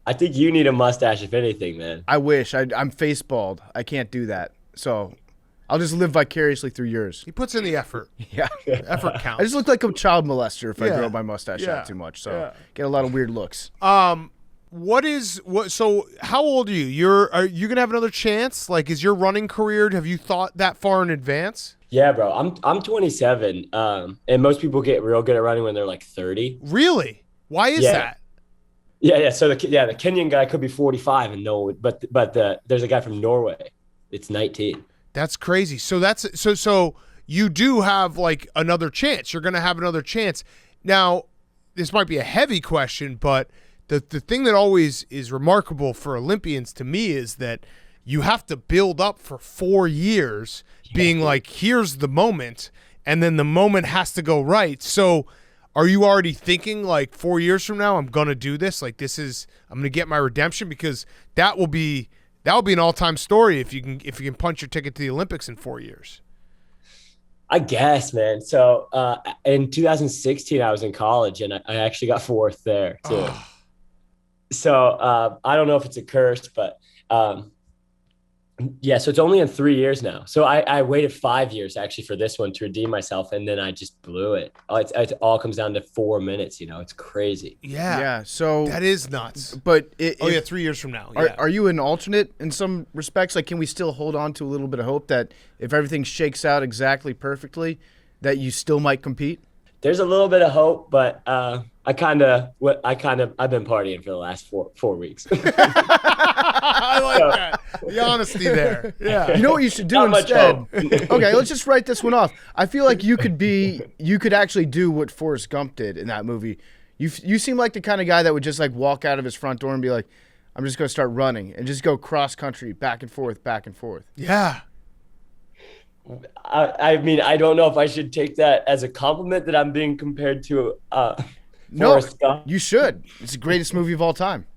I think you need a mustache, if anything, man. I wish. I'm face bald. I can't do that. So I'll just live vicariously through yours. He puts in the effort. Yeah, Effort counts. I just look like a child molester if I grow my mustache out too much. So get a lot of weird looks. So how old are you? Are you gonna have another chance? Like, is your running career, have you thought that far in advance? Yeah, bro. I'm 27. And most people get real good at running when they're like 30. Really? Why is that? Yeah. So the Kenyan guy could be 45 and but there's a guy from Norway. It's 19. That's crazy. So so you do have like another chance. You're gonna have another chance. Now, this might be a heavy question, but the thing that always is remarkable for Olympians to me is that you have to build up for 4 years being like, here's the moment, and then the moment has to go right. So are you already thinking like 4 years from now, I'm going to do this? Like I'm going to get my redemption? Because that will be an all-time story if you can punch your ticket to the Olympics in 4 years. I guess, man. So in 2016, I was in college, and I actually got fourth there too. So I don't know if it's a curse, but yeah, so it's only in 3 years now. So I waited 5 years actually for this one to redeem myself, and then I just blew it. It all comes down to 4 minutes. It's crazy. Yeah. Yeah. So That is nuts. but Oh, yeah, 3 years from now. Are, Yeah. are you an alternate in some respects? Like, can we still hold on to a little bit of hope that if everything shakes out exactly perfectly, that you still might compete? There's a little bit of hope, but I've been partying for the last four weeks. I like that. The honesty there. Yeah. You know what you should do Not much instead? hope. Okay, let's just write this one off. I feel like you could actually do what Forrest Gump did in that movie. You seem like the kind of guy that would just like walk out of his front door and be like, I'm just going to start running and just go cross country back and forth, back and forth. Yeah. I mean, I don't know if I should take that as a compliment that I'm being compared to No, Forrest Gump. you should. It's the greatest movie of all time.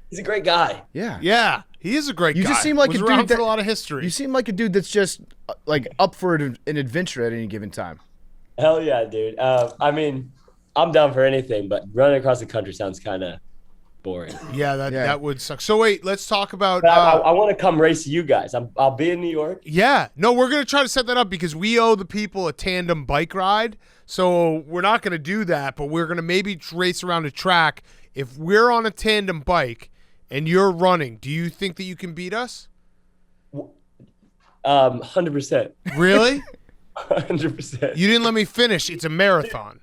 He's a great guy. Yeah. Yeah. He is a great guy. You just seem like Was a around dude that for a lot of history. You seem like a dude that's just like up for an adventure at any given time. Hell yeah, dude. I mean, I'm down for anything, but running across the country sounds kind of boring. Yeah, that would suck. So wait, let's talk about. But I want to come race you guys. I'll be in New York. Yeah, no, we're gonna try to set that up because we owe the people a tandem bike ride. So we're not gonna do that, but we're gonna maybe race around a track. If we're on a tandem bike and you're running, do you think that you can beat us? 100%. Really? 100%. You didn't let me finish. It's a marathon.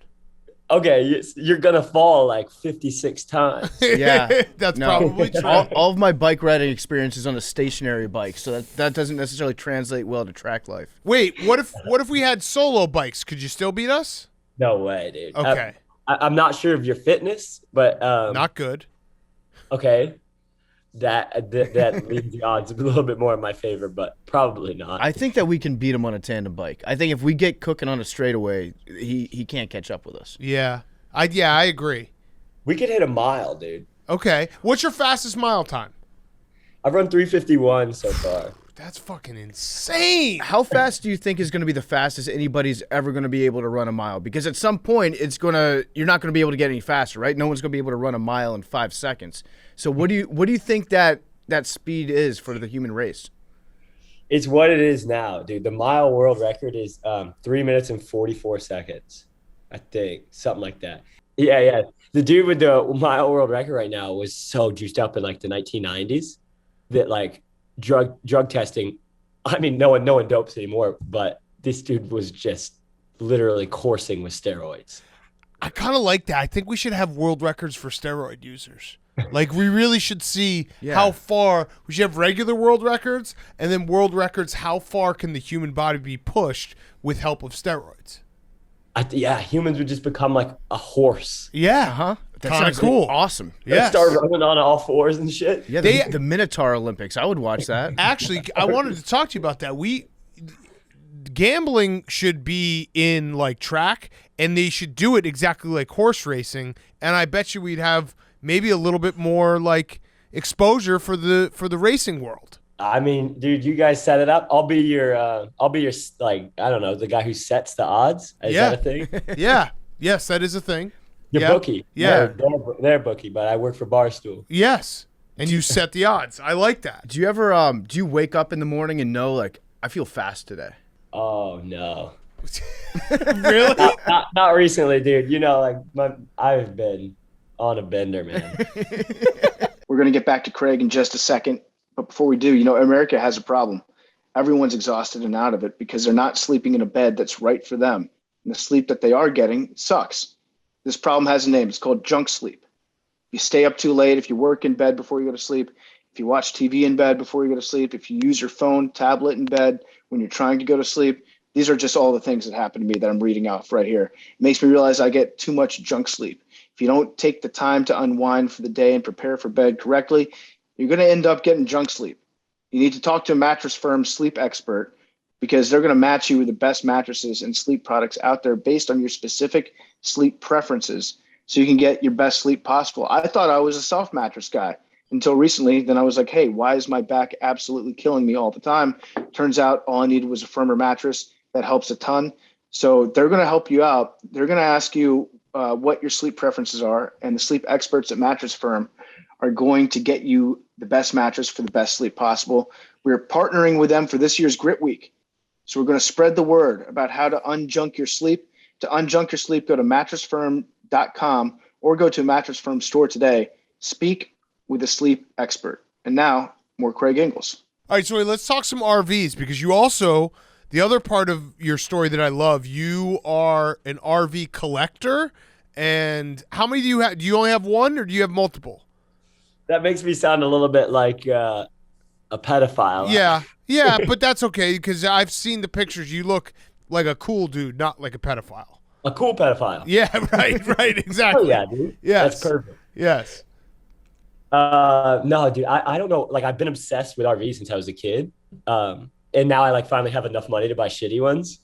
Okay, you're gonna fall like 56 times. Yeah, That's no. probably true. All of my bike riding experience is on a stationary bike, so that doesn't necessarily translate well to track life. Wait, what if we had solo bikes? Could you still beat us? No way, dude. Okay. I'm not sure of your fitness, but Not good. okay. That leaves the odds a little bit more in my favor, but probably not. I think that we can beat him on a tandem bike. I think if we get cooking on a straightaway, he can't catch up with us. Yeah. I agree. We could hit a mile, dude. Okay. What's your fastest mile time? I've run 3:51 so far. That's fucking insane. How fast do you think is going to be the fastest anybody's ever going to be able to run a mile? Because at some point, you're not going to be able to get any faster, right? No one's going to be able to run a mile in 5 seconds. So what do you think that speed is for the human race? It's what it is now, dude. The mile world record is 3 minutes and 44 seconds, I think, something like that. Yeah. The dude with the mile world record right now was so juiced up in like the 1990s that like drug testing. I mean, no one dopes anymore, but this dude was just literally coursing with steroids. I kind of like that. I think we should have world records for steroid users. Like, we really should see how far – we should have regular world records and then world records how far can the human body be pushed with help of steroids. Humans would just become like a horse. Yeah. Uh-huh. That Kind of sounds cool. Awesome. Yeah. Start running on all fours and shit. Yeah, the Minotaur Olympics. I would watch that. Actually, I wanted to talk to you about that. Gambling should be in like track, and they should do it exactly like horse racing. And I bet you we'd have maybe a little bit more like exposure for the racing world. I mean, dude, you guys set it up. I'll be your like, I don't know, the guy who sets the odds. Is that a thing? Yeah. Yes, that is a thing. Your bookie. Yeah. They're bookie, but I work for Barstool. Yes. And you set the odds. I like that. Do you ever do you wake up in the morning and know, like, I feel fast today? Oh no. Really? Not recently, dude. You know, like I've been on a bender, man. We're going to get back to Craig in just a second. But before we do, America has a problem. Everyone's exhausted and out of it because they're not sleeping in a bed that's right for them. And the sleep that they are getting sucks. This problem has a name. It's called junk sleep. If you stay up too late, if you work in bed before you go to sleep, if you watch TV in bed before you go to sleep, if you use your phone, tablet in bed when you're trying to go to sleep, these are just all the things that happen to me that I'm reading off right here. It makes me realize I get too much junk sleep. If you don't take the time to unwind for the day and prepare for bed correctly, you're going to end up getting junk sleep. You need to talk to a mattress firm sleep expert because they're going to match you with the best mattresses and sleep products out there based on your specific sleep preferences so you can get your best sleep possible. I thought I was a soft mattress guy until recently. Then I was like, hey, why is my back absolutely killing me all the time? Turns out all I needed was a firmer mattress. That helps a ton. So they're going to help you out. They're going to ask you what your sleep preferences are, and the sleep experts at Mattress Firm are going to get you the best mattress for the best sleep possible. We're partnering with them for this year's Grit Week. So we're going to spread the word about how to unjunk your sleep. To unjunk your sleep, go to mattressfirm.com or go to a Mattress Firm store today. Speak with a sleep expert. And now, more Craig Engels. All right, so let's talk some RVs, because you also, the other part of your story that I love, you are an RV collector. And how many do you have? Do you only have one, or do you have multiple? That makes me sound a little bit like a pedophile. Yeah, but that's okay, because I've seen the pictures. You look like a cool dude, not like a pedophile. A cool pedophile. Yeah, right, exactly. Oh, yeah, dude. Yes. That's perfect. Yes. No, dude, I don't know. Like, I've been obsessed with RVs since I was a kid. And now I finally have enough money to buy shitty ones.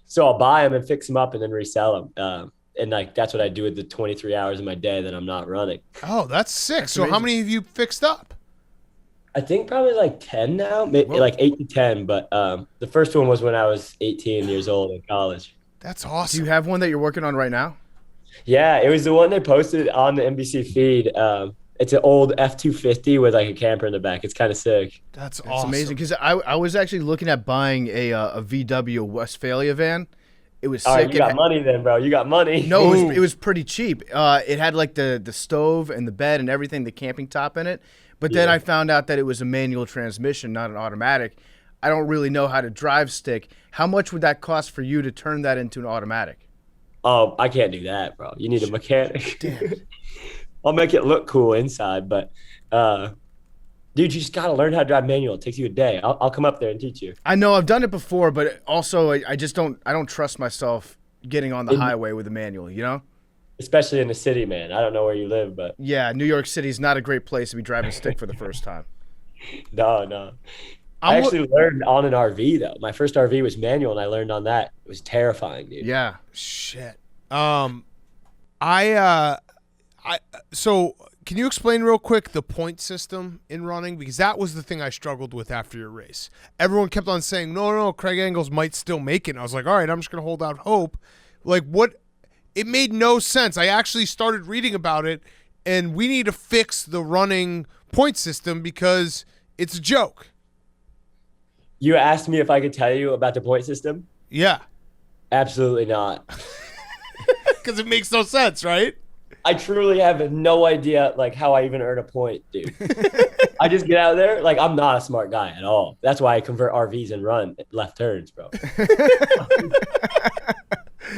So I'll buy them and fix them up and then resell them. And that's what I do with the 23 hours of my day that I'm not running. Oh, that's sick. That's so amazing. how many have you fixed up? I think probably 10 now, maybe like 8 to 10. But the first one was when I was 18 years old in college. That's Do awesome. you have one that you're working on right now? Yeah, it was the one they posted on the NBC feed. It's an old F-250 with a camper in the back. It's kind of sick. That's It's awesome. amazing, because I was actually looking at buying a VW Westphalia van. It was All sick. right, you got money then, bro. You got money. No, it was pretty cheap. It had the stove and the bed and everything, the camping top in it. But then I found out that it was a manual transmission, not an automatic. I don't really know how to drive stick. How much would that cost for you to turn that into an automatic? Oh, I can't do that, bro. You need a mechanic. Damn. I'll make it look cool inside, but dude, you just gotta learn how to drive manual. It takes you a day. I'll come up there and teach you. I know I've done it before, but also I just don't trust myself getting on the highway with a manual, you know? Especially in the city, man. I don't know where you live, but Yeah, New York City is not a great place to be driving stick for the first time. no. I actually learned on an RV though. My first RV was manual, and I learned on that. It was terrifying, dude. Yeah. Shit. So can you explain real quick the point system in running? Because that was the thing I struggled with after your race. Everyone kept on saying, no, Craig Engels might still make it. And I was like, all right, I'm just going to hold out hope. Like, what? It made no sense. I actually started reading about it, and we need to fix the running point system because it's a joke. You asked me if I could tell you about the point system? Yeah. Absolutely not. Because it makes no sense, right? I truly have no idea how I even earn a point, dude. I just get out there. I'm not a smart guy at all. That's why I convert RVs and run left turns, bro.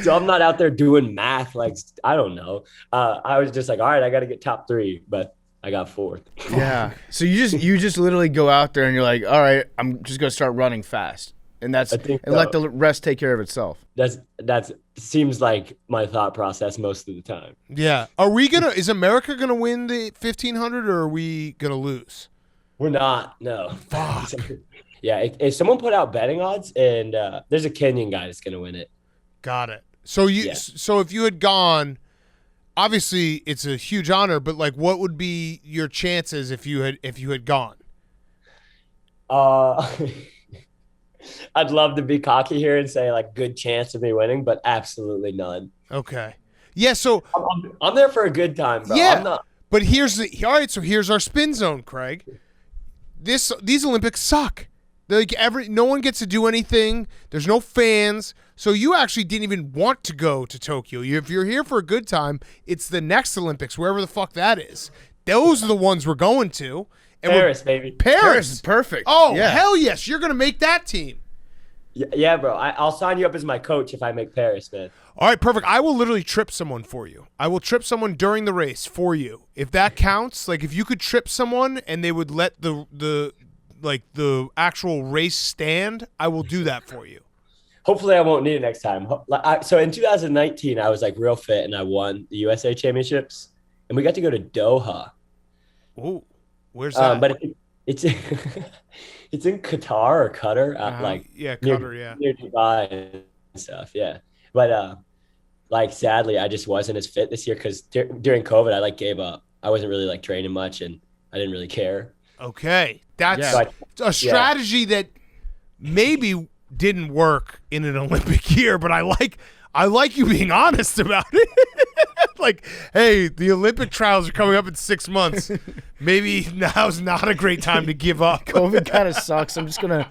So I'm not out there doing math. I don't know. I was just all right, I got to get top 3, but I got 4th. Yeah. So you just literally go out there and you're like, all right, I'm just going to start running fast. And let the rest take care of itself. That's seems like my thought process most of the time. Yeah. Is America gonna win the 1500, or are we gonna lose? We're not. No. Fuck. Yeah. If someone put out betting odds, and there's a Kenyan guy that's gonna win it. Got it. So so if you had gone, obviously it's a huge honor, but what would be your chances if you had gone? I'd love to be cocky here and say good chance of me winning, but absolutely none. Okay. Yeah. So I'm there for a good time, bro. Yeah. I'm not. But all right. So here's our spin zone, Craig. These Olympics suck. No one gets to do anything. There's no fans. So you actually didn't even want to go to Tokyo. If you're here for a good time, it's the next Olympics, wherever the fuck that is. Those are the ones we're going to. And Paris, baby. Paris is perfect. Oh, yeah. Hell yes. You're going to make that team. Yeah, bro. I'll sign you up as my coach if I make Paris, man. All right, perfect. I will literally trip someone for you. I will trip someone during the race for you. If that counts, if you could trip someone and they would let the actual race stand, I will do that for you. Hopefully I won't need it next time. So in 2019, I was real fit and I won the USA Championships, and we got to go to Doha. Ooh, where's that? But it's it's in Qatar or Qatar, Qatar, near Dubai and stuff. Yeah, but sadly, I just wasn't as fit this year because during COVID, I gave up. I wasn't really training much, and I didn't really care. Okay, that's a strategy that maybe didn't work in an Olympic year, but I like you being honest about it. like, hey, the Olympic trials are coming up in 6 months. Maybe now's not a great time to give up. COVID kind of sucks. I'm gonna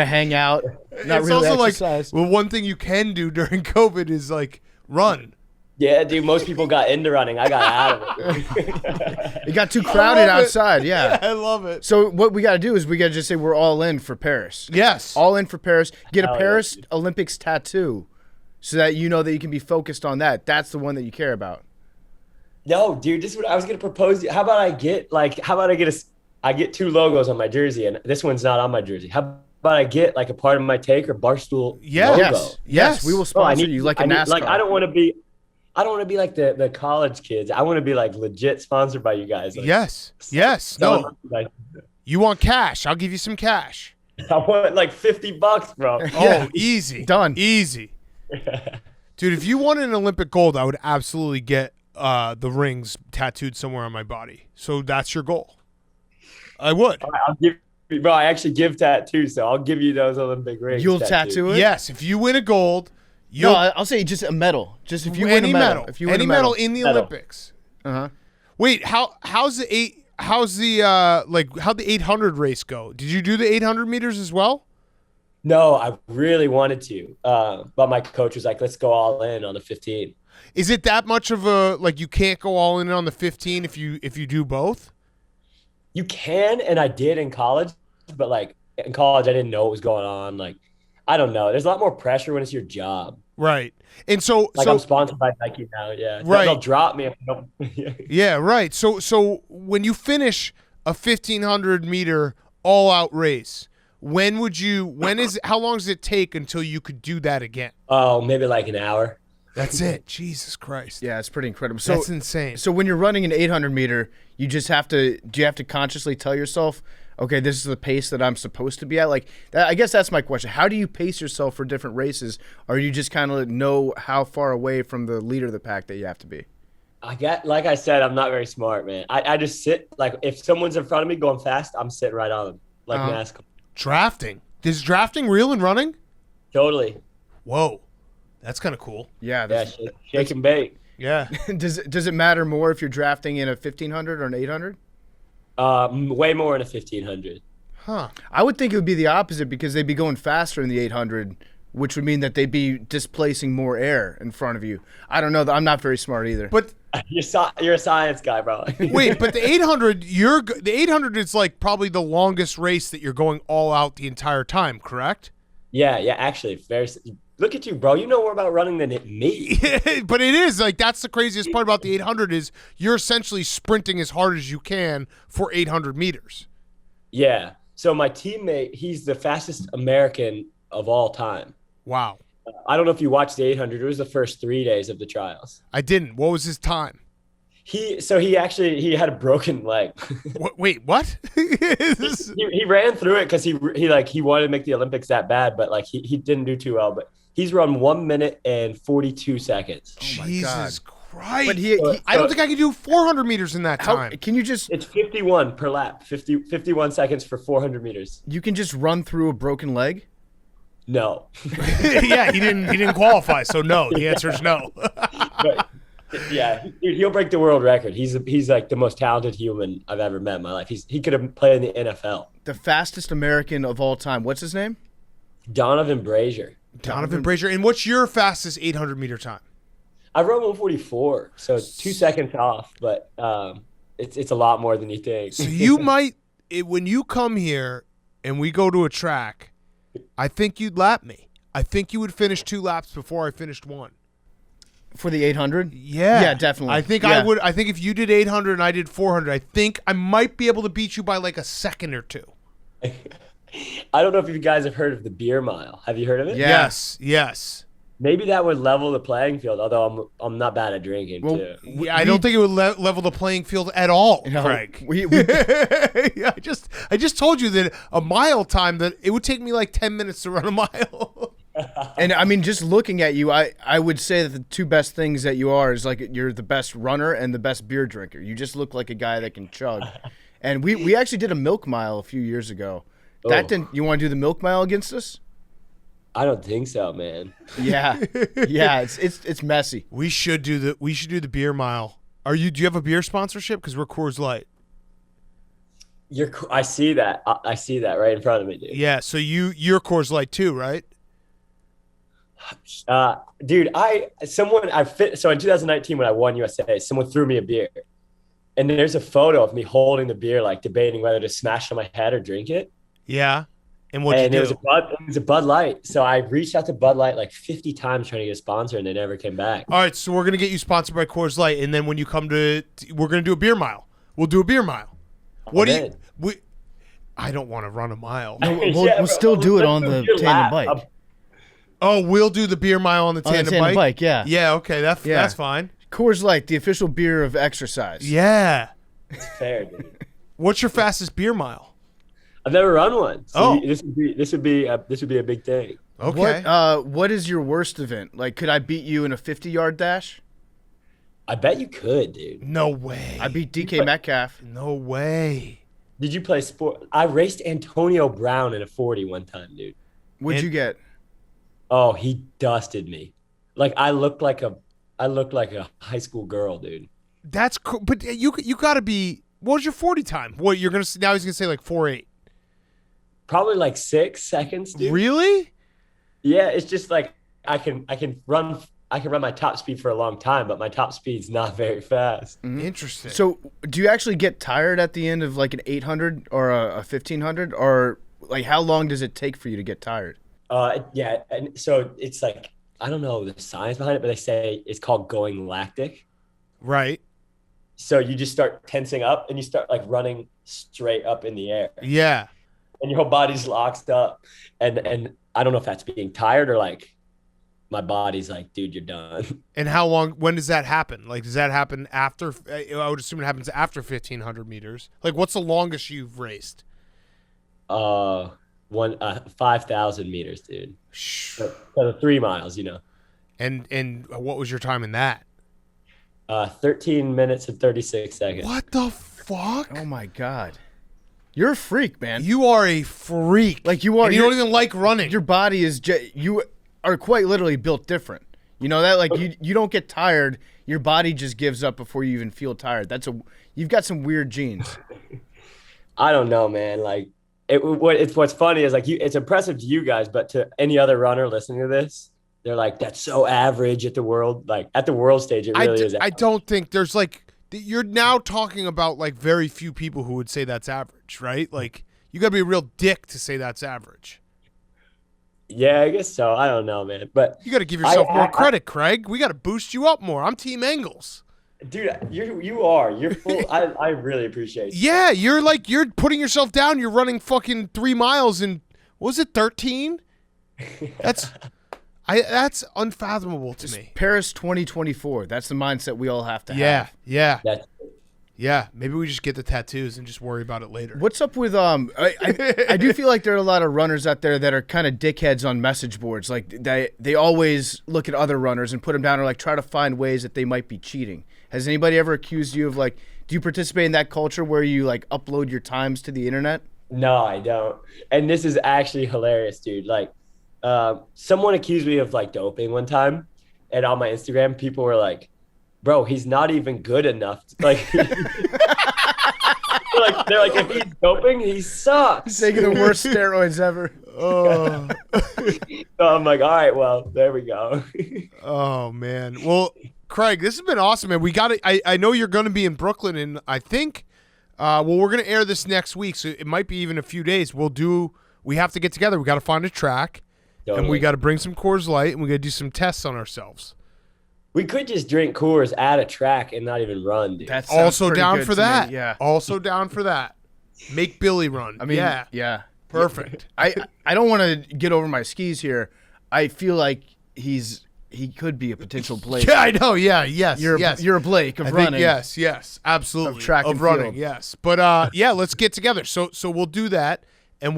hang out, not It's really also exercise. like, well, one thing you can do during COVID is like run. Yeah, dude. Most people got into running. I got out of it. It got too crowded outside. Yeah. I love it. So what we got to do is we got to just say we're all in for Paris. Yes. All in for Paris. Get a Hell yeah, Paris dude. Olympics tattoo, so that you know that you can be focused on that. That's the one that you care about. No, dude. This is what I was gonna propose. How about I get I get 2 logos on my jersey, and this one's not on my jersey. How about I get like a part of my take or Barstool Yeah. logo? Yes. We will Bro, sponsor you like a NASCAR. Like I don't want to be like the college kids. I want to be like legit sponsored by you guys. Like, Yes. No. You want cash? I'll give you some cash. I want like $50, bro. Oh, easy. Done. Easy. Dude, if you wanted an Olympic gold, I would absolutely get the rings tattooed somewhere on my body. So that's your goal. I would. I'll give you, bro. I actually give tattoos, so I'll give you those Olympic rings. You'll tattooed. tattoo it. Yes, if you win a gold, No, I'll say just a medal. Just if you win any a medal. medal. If you win Any a medal in the Medal. Olympics. Uh-huh. Wait, how's the 800 race go? Did you do the 800 meters as well? No, I really wanted to, but my coach was like, "Let's go all in on the 15." Is it that much of a like you can't go all in on the 15 if you do both? You can, and I did in college, but like in college, I didn't know what was going on. Like, I don't know. There's a lot more pressure when it's your job. Right. And so Like I'm sponsored by Nike now. Yeah. Right. They'll drop me if I don't. yeah, right. So when you finish a 1500 meter all out race, how long does it take until you could do that again? Oh, maybe like an hour. That's it. Jesus Christ. Yeah, it's pretty incredible. So That's insane. So when you're running an 800 meter, you just have to. Do you have to consciously tell yourself, okay, this is the pace that I'm supposed to be at? Like, I guess that's my question. How do you pace yourself for different races? Or you just kind of know how far away from the leader of the pack that you have to be? Like I said, I'm not very smart, man. I just sit, like if someone's in front of me going fast, I'm sitting right on them, like NASCAR. Drafting. Is drafting real and running? Totally. Whoa. That's kind of cool. Yeah. Yeah, shake and bake. Yeah. Does it matter more if you're drafting in a 1500 or an 800? Way more in a 1500. Huh. I would think it would be the opposite because they'd be going faster in the 800, which would mean that they'd be displacing more air in front of you. I don't know. I'm not very smart either. But You're a science guy, bro. wait, but the 800, the 800 is like probably the longest race that you're going all out the entire time, correct? Yeah, actually, look at you, bro. You know more about running than me. But it is like that's the craziest part about the 800 is you're essentially sprinting as hard as you can for 800 meters. Yeah. So my teammate, he's the fastest American of all time. Wow. I don't know if you watched the 800. It was the first 3 days of the trials. I didn't. What was his time? He had a broken leg. Wait, what? he ran through it because he wanted to make the Olympics that bad, but like he didn't do too well. But he's run 1 minute and 42 seconds. Jesus Christ! But I don't think I can do 400 meters in that time. Can you just? It's 51 per lap. 51 seconds for 400 meters. You can just run through a broken leg? No. Yeah, he didn't qualify, so no. The answer is no. But, yeah, dude, he'll break the world record. He's like the most talented human I've ever met in my life. He could have played in the NFL. The fastest American of all time. What's his name? Donovan Brazier. Donovan Brazier. And what's your fastest 800 meter time? I run 144, so 2 seconds off, but it's a lot more than you think. So you might, when you come here and we go to a track, I think you'd lap me. I think you would finish 2 laps before I finished 1. For the 800? Yeah. Yeah, definitely. I think Yeah. I would. I think if you did 800 and I did 400, I think I might be able to beat you by like a second or 2. I don't know if you guys have heard of the beer mile. Have you heard of it? Yeah. Yes. Maybe that would level the playing field, although I'm not bad at drinking, Well, too. Yeah, I don't think it would level the playing field at all, No, Craig. we- I just told you that a mile time that it would take me like 10 minutes to run a mile. And I mean, just looking at you, I would say that the 2 best things that you are is like you're the best runner and the best beer drinker. You just look like a guy that can chug. And we actually did a milk mile a few years ago. That Oh. didn't. You want to do the milk mile against us? I don't think so, man. Yeah, yeah, it's messy. We should do the beer mile. Do you have a beer sponsorship? Because we're Coors Light. I see that. I see that right in front of me, dude. Yeah. So you're Coors Light too, right? Dude, so in 2019 when I won USA, someone threw me a beer, and there's a photo of me holding the beer, like debating whether to smash it on my head or drink it. Yeah. And what'd you do? It was a Bud Light. So I reached out to Bud Light like 50 times trying to get a sponsor, and they never came back. All right, so we're gonna get you sponsored by Coors Light, and then when you come we're gonna do a beer mile. We'll do a beer mile. What do you? I don't want to run a mile. No, we'll still do it on the tandem bike. We'll do the beer mile on the tandem bike. Yeah. Yeah. Okay. That's fine. Coors Light, the official beer of exercise. Yeah. It's fair, dude. What's your fastest beer mile? I've never run one. So Oh. this would be a big thing. Okay. What is your worst event? Like, could I beat you in a 50-yard dash? I bet you could, dude. No way. I beat DK Metcalf. No way. Did you play sport? I raced Antonio Brown in a 40 one time, dude. What'd you get? Oh, he dusted me. Like I looked like a high school girl, dude. That's cool. But you got to be. What was your 40 time? What you're gonna now? He's gonna say like 4.8. Probably like 6 seconds, dude. Really? Yeah, it's just like I can run my top speed for a long time, but my top speed's not very fast. Interesting. So, do you actually get tired at the end of like an 800 or a 1500, or like how long does it take for you to get tired? Yeah, and so it's like I don't know the science behind it, but they say it's called going lactic. Right. So you just start tensing up and you start like running straight up in the air. Yeah. And your whole body's locked up. And I don't know if that's being tired or like my body's like, dude, you're done. And how long? When does that happen? Like, does that happen after? I would assume it happens after 1,500 meters. Like, what's the longest you've raced? 5,000 meters, dude. So the 3 miles, you know. And what was your time in that? 13 minutes and 36 seconds. What the fuck? Oh my god, you're a freak, man. You are a freak. Like you are. And you don't even like running. Your body is. You are quite literally built different. You know that? Like you don't get tired. Your body just gives up before you even feel tired. You've got some weird genes. I don't know, man. Like what's funny is like it's impressive to you guys, but to any other runner listening to this, they're like, that's so average at the world stage. It really is. I don't think there's like, you're now talking about like very few people who would say that's average, right? Like you gotta be a real dick to say that's average. Yeah, I guess so. I don't know, man. But you gotta give yourself more credit, Craig. We gotta boost you up more. I'm Team Engels. Dude, you're full. I really appreciate it. Yeah, you're putting yourself down. You're running fucking 3 miles in, what was it, 13? That's unfathomable to me. Paris 2024. That's the mindset we all have to have. Yeah. Yeah. Maybe we just get the tattoos and just worry about it later. What's up with I do feel like there are a lot of runners out there that are kind of dickheads on message boards. Like they always look at other runners and put them down or like try to find ways that they might be cheating. Has anybody ever accused you of like, do you participate in that culture where you like upload your times to the internet? No, I don't. And this is actually hilarious, dude. Like someone accused me of like doping one time, and on my Instagram people were like, bro, he's not even good enough. Like, they're like, if he's doping, he sucks. He's taking the worst steroids ever. Oh. So I'm like, all right, well, there we go. Oh man. Well, Craig, this has been awesome, man. We got it. I know you're going to be in Brooklyn, and I think, we're going to air this next week, so it might be even a few days. We have to get together. We got to find a track, and we got to bring some Coors Light, and we got to do some tests on ourselves. We could just drink Coors at a track and not even run, dude. That's also down for that. Yeah. Also down for that. Make Billy run. I mean, yeah. Perfect. I don't want to get over my skis here. I feel like he could be a potential Blake. Yeah, I know. Yeah, yes. You're a Blake of running. Yes, absolutely. Of track and running, field. yes. But yeah, let's get together. So we'll do that, and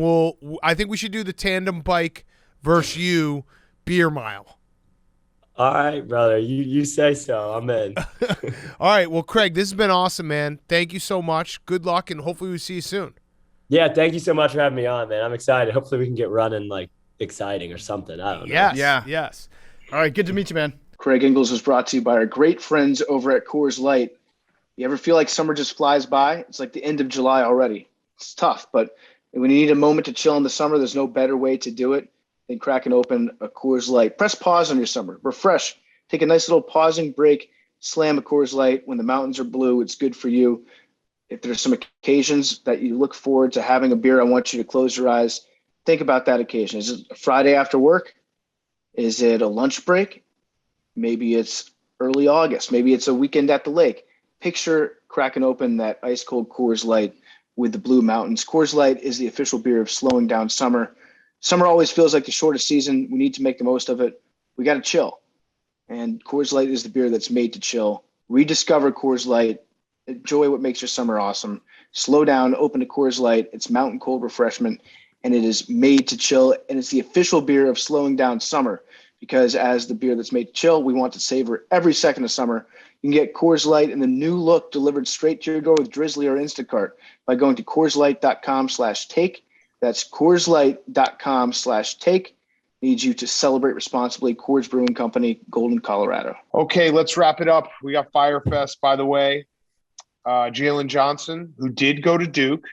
I think we should do the tandem bike versus you beer mile. All right, brother. You say so. I'm in. All right. Well, Craig, this has been awesome, man. Thank you so much. Good luck, and hopefully we see you soon. Yeah, thank you so much for having me on, man. I'm excited. Hopefully we can get running like exciting or something. I don't know. Yes. Yeah. Yes. All right, good to meet you, man. Craig Engels was brought to you by our great friends over at Coors Light. You ever feel like summer just flies by? It's like the end of July already. It's tough, but when you need a moment to chill in the summer, there's no better way to do it than cracking open a Coors Light. Press pause on your summer. Refresh. Take a nice little pausing break. Slam a Coors Light. When the mountains are blue, it's good for you. If there's some occasions that you look forward to having a beer, I want you to close your eyes. Think about that occasion. Is it a Friday after work? Is it a lunch break? Maybe it's early August. Maybe it's a weekend at the lake. Picture cracking open that ice cold Coors Light with the Blue Mountains. Coors Light is the official beer of slowing down summer. Summer always feels like the shortest season. We need to make the most of it. We got to chill. And Coors Light is the beer that's made to chill. Rediscover Coors Light. Enjoy what makes your summer awesome. Slow down, open a Coors Light. It's mountain cold refreshment, and it is made to chill. And it's the official beer of slowing down summer, because as the beer that's made to chill, we want to savor every second of summer. You can get Coors Light in the new look delivered straight to your door with Drizzly or Instacart by going to CoorsLight.com/take. That's CoorsLight.com/take. Need you to celebrate responsibly. Coors Brewing Company, Golden, Colorado. Okay, let's wrap it up. We got Fyre Fest, by the way. Jalen Johnson, who did go to Duke.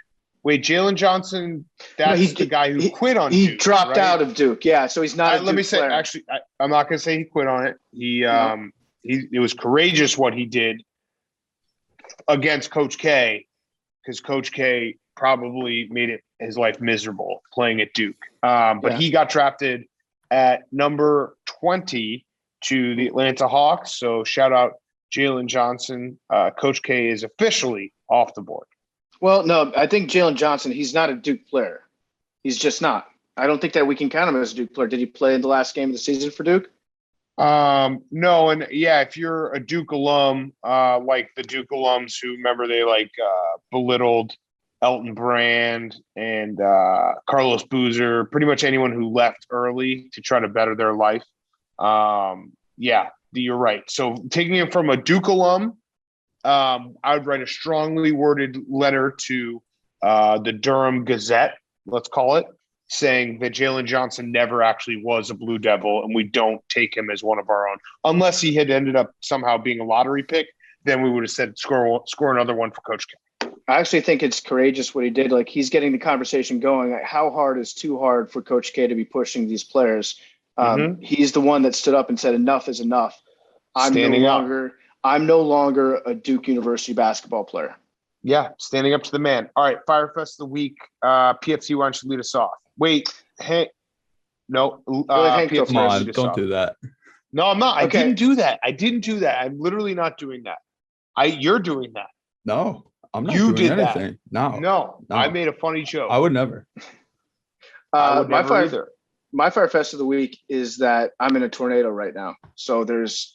Wait, Jalen Johnson, that's the guy who quit on Duke. He dropped out of Duke. Yeah, so he's not a Duke Let me say, player. actually, I'm not going to say he quit on it. It was courageous what he did against Coach K, because Coach K probably made his life miserable playing at Duke. But he got drafted at number 20 to the Atlanta Hawks. So shout out Jalen Johnson. Coach K is officially off the board. Well, no, I think Jalen Johnson, he's not a Duke player. He's just not. I don't think that we can count him as a Duke player. Did he play in the last game of the season for Duke? No. And yeah, if you're a Duke alum, like the Duke alums who remember they belittled Elton Brand and Carlos Boozer, pretty much anyone who left early to try to better their life. Yeah, you're right. So taking it from a Duke alum, I would write a strongly worded letter to the Durham Gazette, let's call it, saying that Jalen Johnson never actually was a Blue Devil, and we don't take him as one of our own. Unless he had ended up somehow being a lottery pick, then we would have said score another one for Coach K. I actually think it's courageous what he did. Like, he's getting the conversation going. Like, how hard is too hard for Coach K to be pushing these players? He's the one that stood up and said, enough is enough. I'm no longer a Duke University basketball player. Yeah, standing up to the man. All right, Fyre Fest of the week. PFT, why don't you lead us off? Wait, hey, no. PFT, come on, don't do that. No, I'm not. Okay. I didn't do that. I'm literally not doing that. You're doing that. No, I'm not You doing did that. anything. No, I made a funny joke. I would never. I would never either. My Fyre Fest of the week is that I'm in a tornado right now. So there's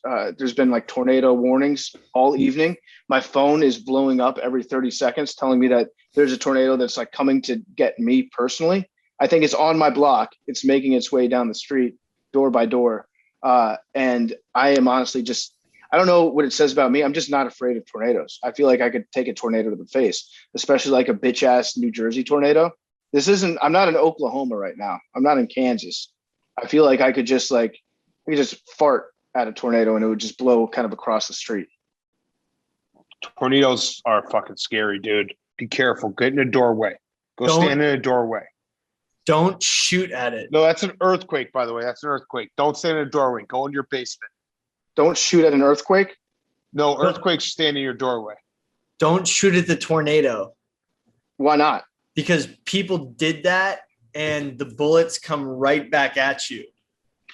been like tornado warnings all evening. My phone is blowing up every 30 seconds telling me that there's a tornado that's like coming to get me personally. I think it's on my block. It's making its way down the street, door by door. And I am honestly I don't know what it says about me. I'm just not afraid of tornadoes. I feel like I could take a tornado to the face, especially like a bitch ass New Jersey tornado. I'm not in Oklahoma right now. I'm not in Kansas. I feel like I could just fart at a tornado and it would just blow kind of across the street. Tornadoes are fucking scary, dude. Be careful. Get in a doorway. Stand in a doorway. Don't shoot at it. No, that's an earthquake, by the way. That's an earthquake. Don't stand in a doorway. Go in your basement. Don't shoot at an earthquake? No, earthquakes stand in your doorway. Don't shoot at the tornado. Why not? Because people did that and the bullets come right back at you.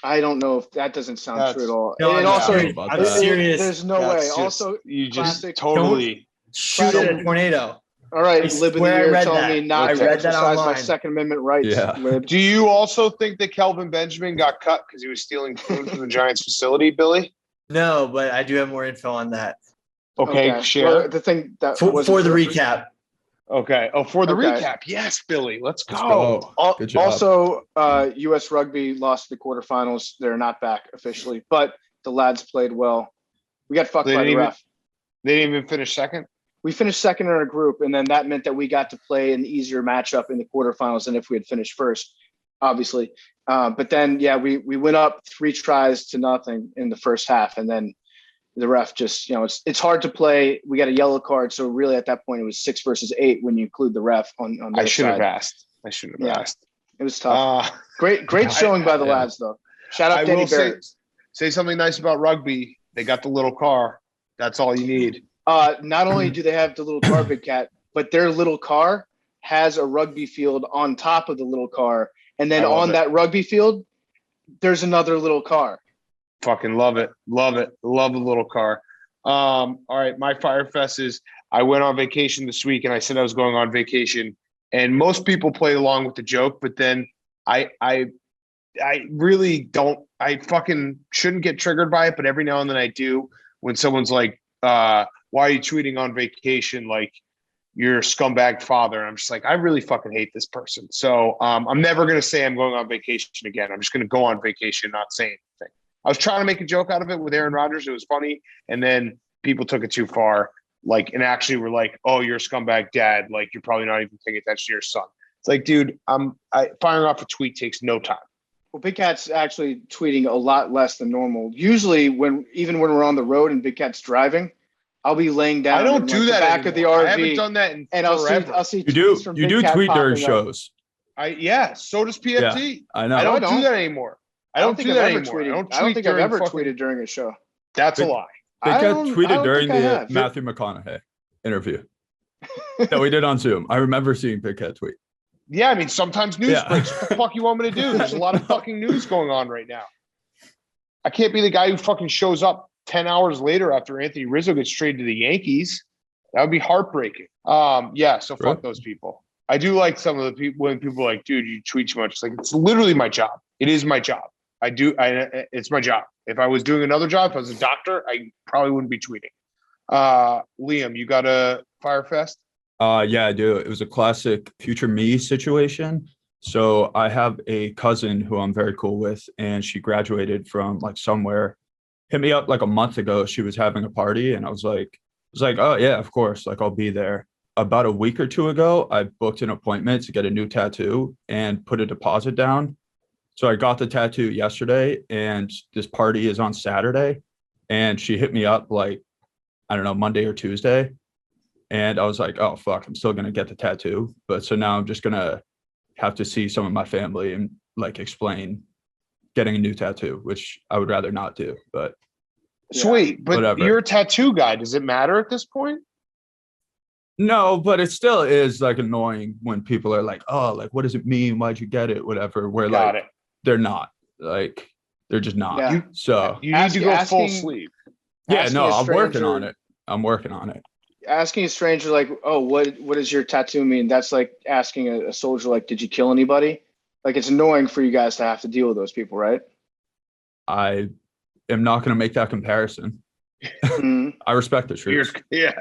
I don't know if that doesn't sound true at all. No, I'm serious. There's no way. Also, you just classic, totally shoot at a tornado. All right, Lib in the ear telling me not to exercise my Second Amendment rights. Yeah. Lib. Do you also think that Kelvin Benjamin got cut because he was stealing food from the Giants facility, Billy? No, but I do have more info on that. Okay. Share. Well, the thing that For the recap. Okay. Oh, for the recap. Yes, Billy. Let's go. Good job. Also, U.S. Rugby lost the quarterfinals. They're not back officially, but the lads played well. We got fucked by the ref. They didn't even finish second? We finished second in our group, and then that meant that we got to play an easier matchup in the quarterfinals than if we had finished first. obviously. But then, we went up 3 tries to nothing in the first half. And then the ref just, it's hard to play. We got a yellow card. So really at that point, it was 6 versus 8 when you include the ref on the I should have asked. It was tough. Great showing by the lads, though. Shout out Danny Barrett. Say something nice about rugby. They got the little car. That's all you need. Not only do they have the little car, Big Cat, but their little car has a rugby field on top of the little car. And then on that rugby field, there's another little car. Fucking love it. Love it. Love the little car. All right. My Fyre Fest is I went on vacation this week and I said I was going on vacation. And most people play along with the joke, but then I really don't. I fucking shouldn't get triggered by it, but every now and then I do. When someone's like, "Why are you tweeting on vacation? Like you're a scumbag father." And I'm just like, I really fucking hate this person. So I'm never gonna say I'm going on vacation again. I'm just gonna go on vacation, not say anything. I was trying to make a joke out of it with Aaron Rodgers. It was funny, and then people took it too far. And actually were like, "Oh, you're a scumbag dad. Like, you're probably not even paying attention to your son." It's like, dude, firing off a tweet takes no time. Well, Big Cat's actually tweeting a lot less than normal. Usually, even when we're on the road and Big Cat's driving, I'll be laying down. I don't do that the back anymore. of the RV. I haven't done that in and forever. I'll see. You do tweet during shows. So does PFT. Yeah, I know. I don't do that anymore. I don't think I've ever tweeted during a show. That's a lie. Big Cat tweeted during the Matthew McConaughey interview that we did on Zoom. I remember seeing Big Cat tweet. Yeah, I mean, sometimes news breaks. What the fuck you want me to do? There's a lot of fucking news going on right now. I can't be the guy who fucking shows up 10 hours later after Anthony Rizzo gets traded to the Yankees. That would be heartbreaking. So fuck those people. I do like some of the people when people are like, dude, you tweet too much. It's like, it's literally my job. It is my job. It's my job. If I was doing another job, if I was a doctor, I probably wouldn't be tweeting. Liam, you got a Fyre Fest? Yeah, I do. It was a classic future me situation. So I have a cousin who I'm very cool with, and she graduated from like somewhere. Hit me up like a month ago. She was having a party, and I was like, oh yeah, of course. Like I'll be there. About a week or two ago, I booked an appointment to get a new tattoo and put a deposit down. So I got the tattoo yesterday, and this party is on Saturday. And she hit me up like, I don't know, Monday or Tuesday. And I was like, oh, fuck, I'm still going to get the tattoo. But so now I'm just going to have to see some of my family and like explain getting a new tattoo, which I would rather not do. But sweet. But whatever. You're a tattoo guy. Does it matter at this point? No, but it still is like annoying when people are like, oh, like, what does it mean? Why'd you get it? Whatever. Where they're not like, they're just not. Yeah. So you need to go full sleeve. Yeah, no, I'm working on it. Asking a stranger like, oh, what does your tattoo mean? That's like asking a soldier like, did you kill anybody? Like, it's annoying for you guys to have to deal with those people, right? I am not going to make that comparison. I respect the truth. Yeah.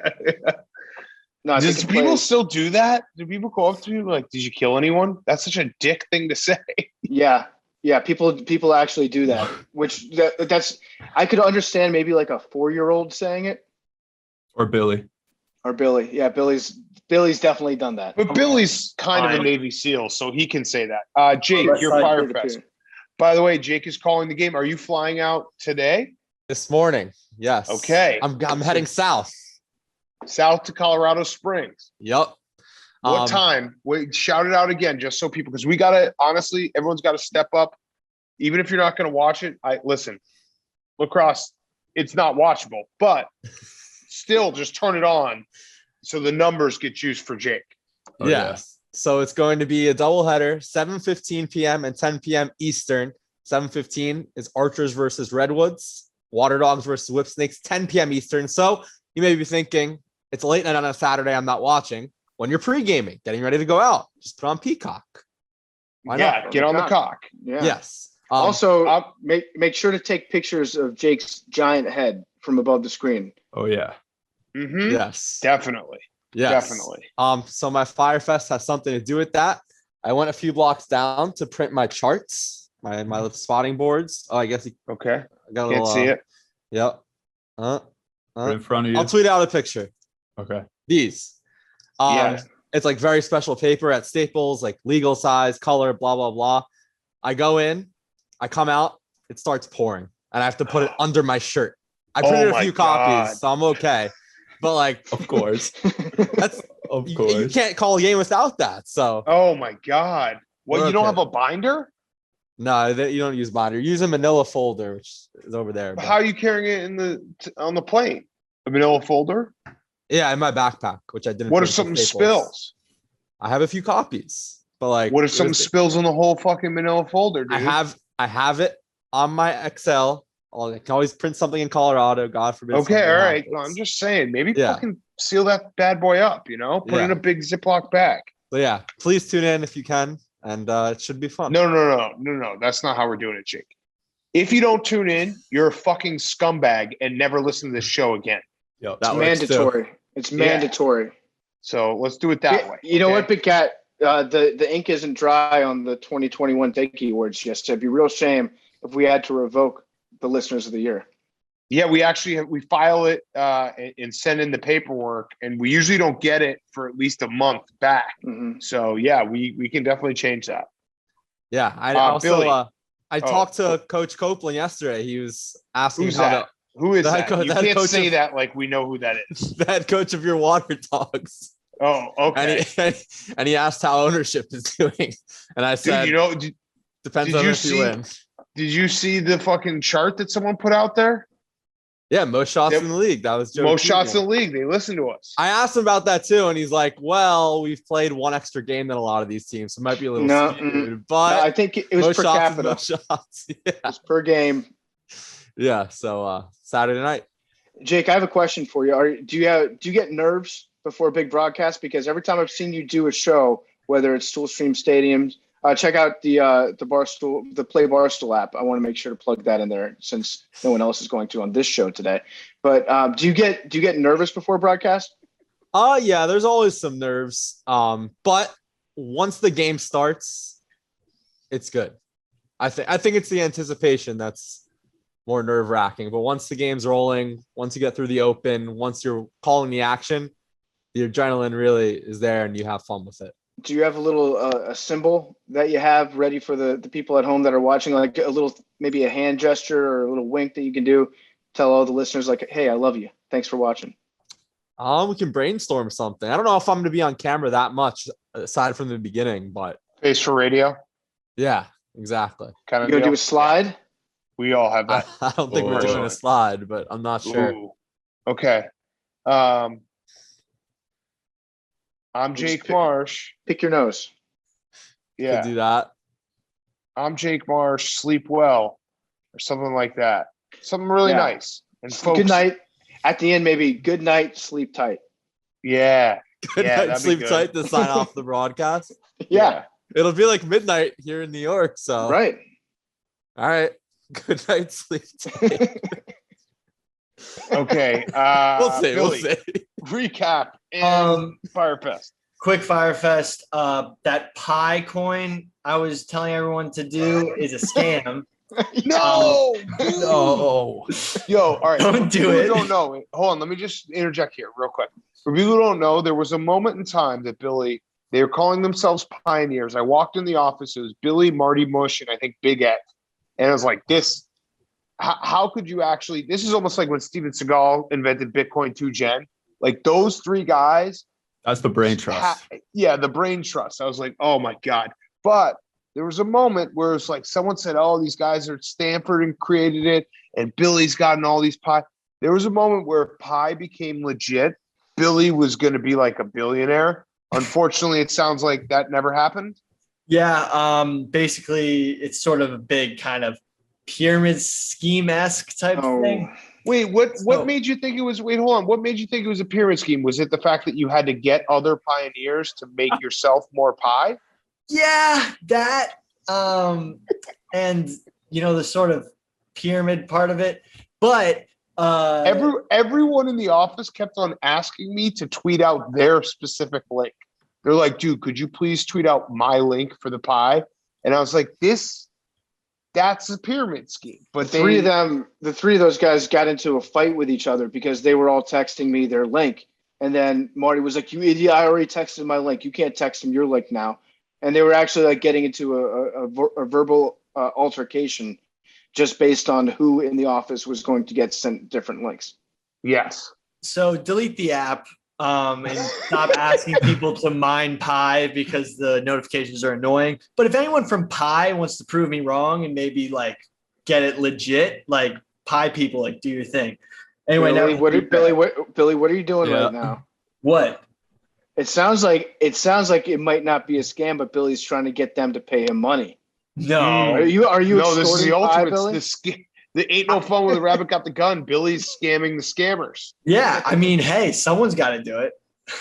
No, does people still do that? Do people go up to you like, did you kill anyone? That's such a dick thing to say. Yeah. People actually do that, which that's, I could understand maybe like a 4-year-old saying it. Or Billy. Yeah, Billy's definitely done that. But Billy's kind of a Navy SEAL, so he can say that. Jake, your Fyre Fest. By the way, Jake is calling the game. Are you flying out today? This morning, yes. Okay. I'm heading south. South to Colorado Springs. Yep. What time? Wait, shout it out again, just so people, because we gotta, honestly, everyone's got to step up. Even if you're not going to watch it, listen, lacrosse, it's not watchable, but still just turn it on so the numbers get used for Jake. Oh, yes. Yeah. So it's going to be a doubleheader, 7:15 p.m. and 10 p.m. Eastern. 7:15 is Archers versus Redwoods, Water Dogs versus Whip Snakes, 10 p.m. Eastern. So you may be thinking, it's a late night on a Saturday, I'm not watching. When you're pre-gaming, getting ready to go out, just put on Peacock. Why not? Get on the cock. Yeah. Yes. Also, make sure to take pictures of Jake's giant head from above the screen. Oh yeah. Mm-hmm. Yes. Definitely. Yes. Definitely. So my Fyre Fest has something to do with that. I went a few blocks down to print my charts, my little spotting boards. Oh, I guess okay. I got a Can't little, see it. Yep. In front of you. I'll tweet out a picture. Okay. These. It's like very special paper at Staples, like legal size, color, blah, blah, blah. I go in, I come out, it starts pouring, and I have to put it under my shirt. I printed a my few God. copies, so I'm okay. But like, Of course. that's Of you course. can't call a game without that. So Oh my God. Well, We're you don't okay. have a binder? no, you don't use binder. Use a Manila folder, which is over there. but- How are you carrying it on the plane? A manila folder? yeah, in my backpack, which I didn't. What print if to something Staples. spills? I have a few copies, but like, What if it something was- spills on the whole fucking manila folder, dude? I have it on my Excel. I can always print something in Colorado. God forbid. Okay, something all right. happens. I'm just saying, maybe Yeah. fucking seal that bad boy up, you know? Put it in Yeah. a big Ziploc bag. So yeah, please tune in if you can, and it should be fun. No. That's not how we're doing it, Jake. If you don't tune in, you're a fucking scumbag and never listen to this show again. Yep. That It's works too. mandatory. It's Yeah. mandatory. So let's do it that way. You know okay? what, Big Cat? The ink isn't dry on the 2021 Dinky Awards yet. So it'd be a real shame if we had to revoke the listeners of the year. Yeah, we file it and send in the paperwork, and we usually don't get it for at least a month back. Mhm. So yeah, we can definitely change that. Yeah, I Billy. also I talked to Coach Copeland yesterday. He was asking Who's how that? Who is the head that? coach- You the head can't coach say of- that like we know who that is. the head coach of your Water Dogs. Oh, okay. And he asked how ownership is doing, and I said, Dude, you know, did depends did on you if you see- win. you see the fucking chart that someone put out there? Yeah, most shots Yep. in the league. That was Joe Most shots Keegan. in the league. They listen to us. I asked him about that too, and he's like, "Well, we've played one extra game than a lot of these teams, so it might be a little No, skewed." But I think it was most per shots is capita. most shots. It was per game. Yeah. So Saturday night. Jake, I have a question for you. Do you get nerves before a big broadcast? Because every time I've seen you do a show, whether it's Tool Stream Stadiums, check out the Play Barstool app. I want to make sure to plug that in there since no one else is going to on this show today. But do you get nervous before a broadcast? Yeah, there's always some nerves. But once the game starts, it's good. I think it's the anticipation that's more nerve-wracking. But once the game's rolling, once you get through the open, once you're calling the action, the adrenaline really is there and you have fun with it. Do you have a little a symbol that you have ready for the people at home that are watching, like a little, maybe a hand gesture or a little wink that you can do, tell all the listeners like, hey, I love you. Thanks for watching. We can brainstorm something. I don't know if I'm going to be on camera that much aside from the beginning, but Face for radio, yeah, exactly. kind You of. gonna deal. do a slide? We all have that. I don't think we're Oh. doing a slide, but I'm not sure. Ooh. Okay. I'm Just Jake pick- Marsh. Pick your nose. Could Yeah. do that. I'm Jake Marsh. Sleep well, or something like that. Something really Yeah. nice. And folks, Good night. At the end, maybe good night, sleep tight. Yeah. Good Yeah, night, that'd be sleep good. tight to sign off the broadcast. Yeah, It'll be like midnight here in New York. So, right. all right. Good night, sleep tight. Okay. We'll see. Billy, We'll see. recap and Fyre Fest. Quick Fyre Fest. That pie coin I was telling everyone to do is a scam. No. No. Yo, all right. Don't For do people who it. Don't know. Hold on. Let me just interject here real quick. For people who don't know, there was a moment in time that Billy, they were calling themselves pioneers. I walked in the office. It was Billy, Marty Mush, and I think Big Ed. And I was like, this, how could you actually, this is almost like when Steven Seagal invented Bitcoin 2 Gen. Like those three guys. That's the brain trust. Yeah, the brain trust. I was like, oh my God. But there was a moment where it's like someone said, oh, these guys are at Stanford and created it, and Billy's gotten all these pie. There was a moment where pie became legit. Billy was going to be like a billionaire. Unfortunately, it sounds like that never happened. Yeah, basically it's sort of a big kind of pyramid scheme-esque type thing. Wait, what So- made you think it was, wait, hold on. What made you think it was a pyramid scheme? Was it the fact that you had to get other pioneers to make yourself more pie? Yeah, that and the sort of pyramid part of it. But Everyone in the office kept on asking me to tweet out their specific link. They're like, dude, could you please tweet out my link for the pie? And I was like, that's a pyramid scheme. But The three of those guys got into a fight with each other because they were all texting me their link. And then Marty was like, you idiot, I already texted my link. You can't text him your link now. and they were actually like getting into a verbal altercation just based on who in the office was going to get sent different links. Yes. So delete the app and stop asking people to mine Pi because the notifications are annoying. But if anyone from Pi wants to prove me wrong and maybe like get it legit, like Pi people, like do your thing. Anyway, Billy, now what are you doing right now? What? It sounds like it might not be a scam, but Billy's trying to get them to pay him money. No. Are you No, this is the extorting Pi, ultimate. Billy? The ain't no fun when the rabbit got the gun. Billy's scamming the scammers. Yeah, I mean, hey, someone's got to do it.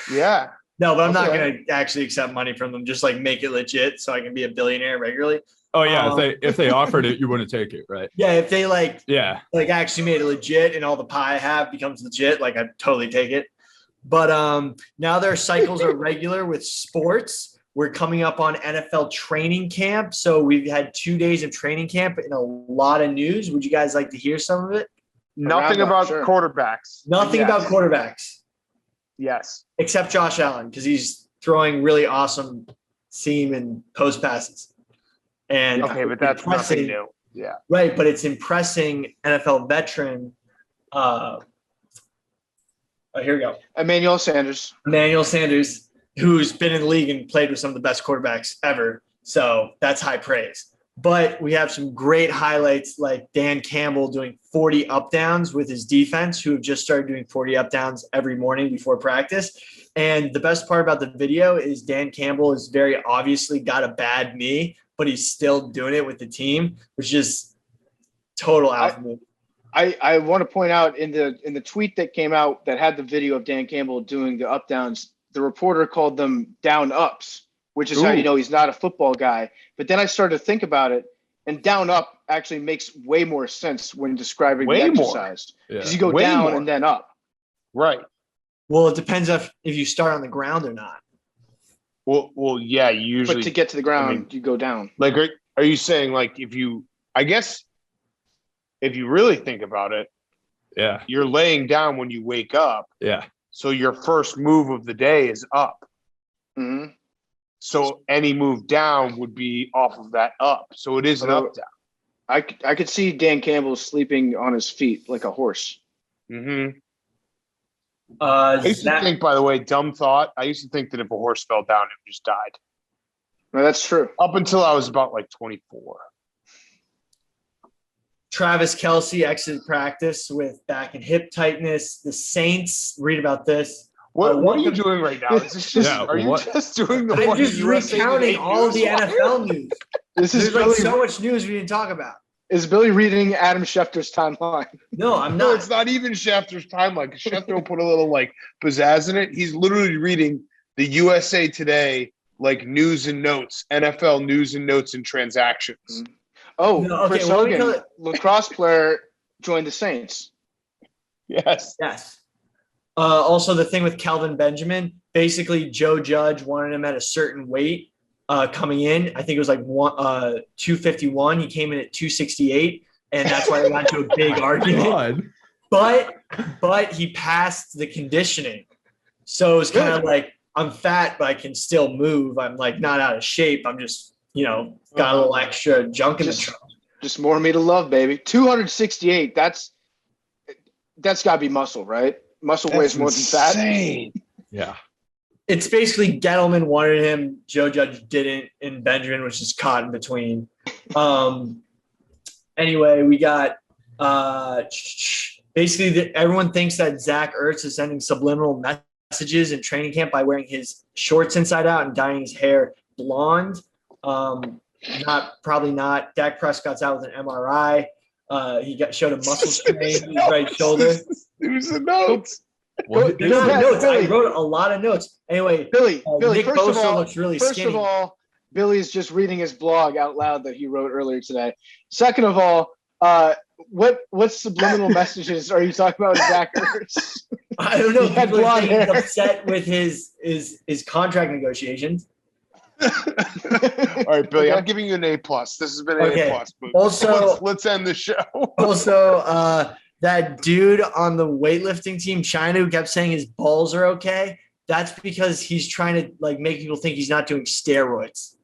Yeah. No, but I'm not Okay. going to actually accept money from them. Just like make it legit so I can be a billionaire regularly. Oh yeah, if they offered it, you wouldn't take it, right? Yeah, if they like Yeah. actually made it legit and all the pie I have becomes legit, like I'd totally take it. But now their cycles are regular with sports. We're coming up on NFL training camp. So we've had 2 days of training camp and a lot of news. Would you guys like to hear some of it? Nothing about quarterbacks. Nothing Yes. about quarterbacks. Yes. Except Josh Allen, because he's throwing really awesome seam and post passes. And Okay, but that's nothing new. Yeah. Right, but it's impressing NFL veteran. Here we go. Emmanuel Sanders, who's been in the league and played with some of the best quarterbacks ever. So that's high praise. But we have some great highlights like Dan Campbell doing 40 up downs with his defense, who have just started doing 40 up downs every morning before practice. And the best part about the video is Dan Campbell has very obviously got a bad knee, but he's still doing it with the team, which is total alpha move. I want to point out in the tweet that came out that had the video of Dan Campbell doing the up downs, the reporter called them down ups, which is how you know he's not a football guy. But then I started to think about it, and down up actually makes way more sense when describing the exercise. Because you go down and then up. Right. Well, it depends if you start on the ground or not. Well, yeah, usually. But to get to the ground, you go down. Like, are you saying like if you really think about it, Yeah. you're laying down when you wake up. Yeah. So your first move of the day is up. Mm-hmm. So any move down would be off of that up. So it is an up down. I could see Dan Campbell sleeping on his feet like a horse. Mm-hmm. I used to think, by the way, dumb thought. I used to think that if a horse fell down, it just died. No, that's true. Up until I was about like 24. Travis Kelce exited practice with back and hip tightness. The Saints, read about this. What are you doing right now? Is this just, are you just doing the I'm just recounting all of the NFL news. There's like so much news we didn't talk about. Is Billy reading Adam Schefter's timeline? No, I'm not. No, it's not even Schefter's timeline. Schefter will put a little like pizzazz in it. He's literally reading the USA Today like news and notes, NFL news and notes and transactions. Oh, No, okay, Chris well, let me Hogan, tell lacrosse player, joined the Saints. Yes. Also, the thing with Kelvin Benjamin, basically Joe Judge wanted him at a certain weight coming in. I think it was like 251. He came in at 268, and that's why they got into a big argument. But he passed the conditioning. So it's kind of like, I'm fat, but I can still move. I'm like not out of shape. I'm just, got a little extra junk in the trunk. Just more meat to love, baby. 268. That's got to be muscle, right? Muscle weighs more than fat. Yeah. It's basically Gettleman wanted him, Joe Judge didn't, and Benjamin was just caught in between. Anyway, we got basically everyone thinks that Zach Ertz is sending subliminal messages in training camp by wearing his shorts inside out and dyeing his hair blonde. Probably not. Dak Prescott's out with an MRI. He showed a muscle strain in his right shoulder. There's the notes. There's notes. I wrote a lot of notes. Anyway, Billy, Nick first of Bosa all, looks really skinny. Billy's just reading his blog out loud that he wrote earlier today. Second of all, what subliminal messages are you talking about with Zach Ertz? I don't know. He had People are blonde saying hair. he's upset with his contract negotiations. All right, Billy, Okay. I'm giving you an A+. This has been an Okay. A+. But Also- let's end the show. Also, that dude on the weightlifting team, China, who kept saying his balls are okay. That's because he's trying to like make people think he's not doing steroids.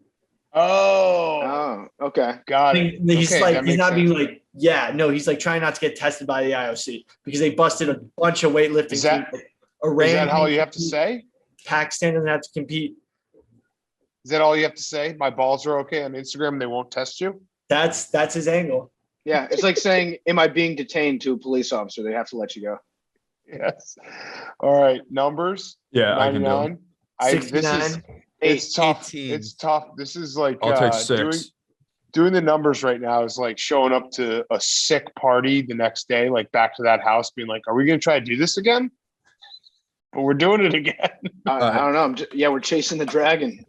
Oh, Okay. got it. He's Okay, like, that he's makes not being sense. like, yeah, no, he's like trying not to get tested by the IOC because they busted a bunch of weightlifting. Is that- teams. Is that all you have to say? Pakistan doesn't have to compete. Is that all you have to say? My balls are okay on Instagram. They won't test you. That's his angle. Yeah, it's like saying, "Am I being detained?" to a police officer. They have to let you go. Yes. All right. Numbers. Yeah, I can do 99. it. This is 69. it's tough. 18. It's tough. This is like I'll take 6. doing the numbers right now is like showing up to a sick party the next day, like back to that house, being like, "Are we going to try to do this again?" But we're doing it again. I don't know. We're chasing the dragon.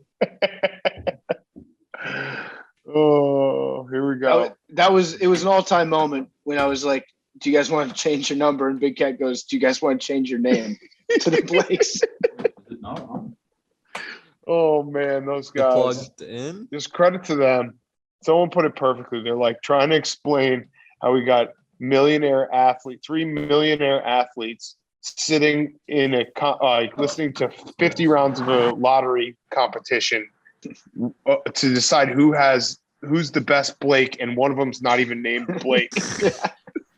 Oh, here we go. It was an all-time moment when I was like, "Do you guys want to change your number?" And Big Cat goes, "Do you guys want to change your name to the Blakes?" Oh man, those They're guys. plugged in. Just credit to them. Someone put it perfectly. They're like trying to explain how we got three millionaire athletes sitting in listening to 50 rounds of a lottery competition to decide who's the best Blake, and one of them's not even named Blake.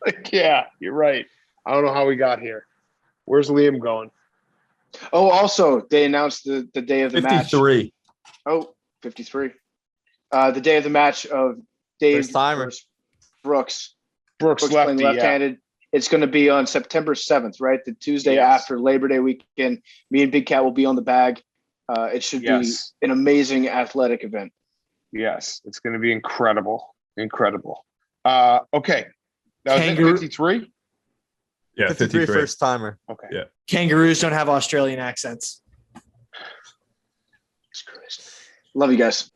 Like, yeah, you're right. I don't know how we got here. Where's Liam going? Oh, also, they announced the day of the match. 53. Oh, 53. The day of the match of Dave First timer. versus Brooks. Brooks Playing lefty, left-handed. It's going to be on September 7th, right? The Tuesday Yes. after Labor Day weekend. Me and Big Cat will be on the bag. It should be an amazing athletic event. Yes, it's going to be incredible. Incredible. Okay. That was it, 53? Yeah, 53 53. first timer. Okay. Yeah. Kangaroos don't have Australian accents. Love you guys.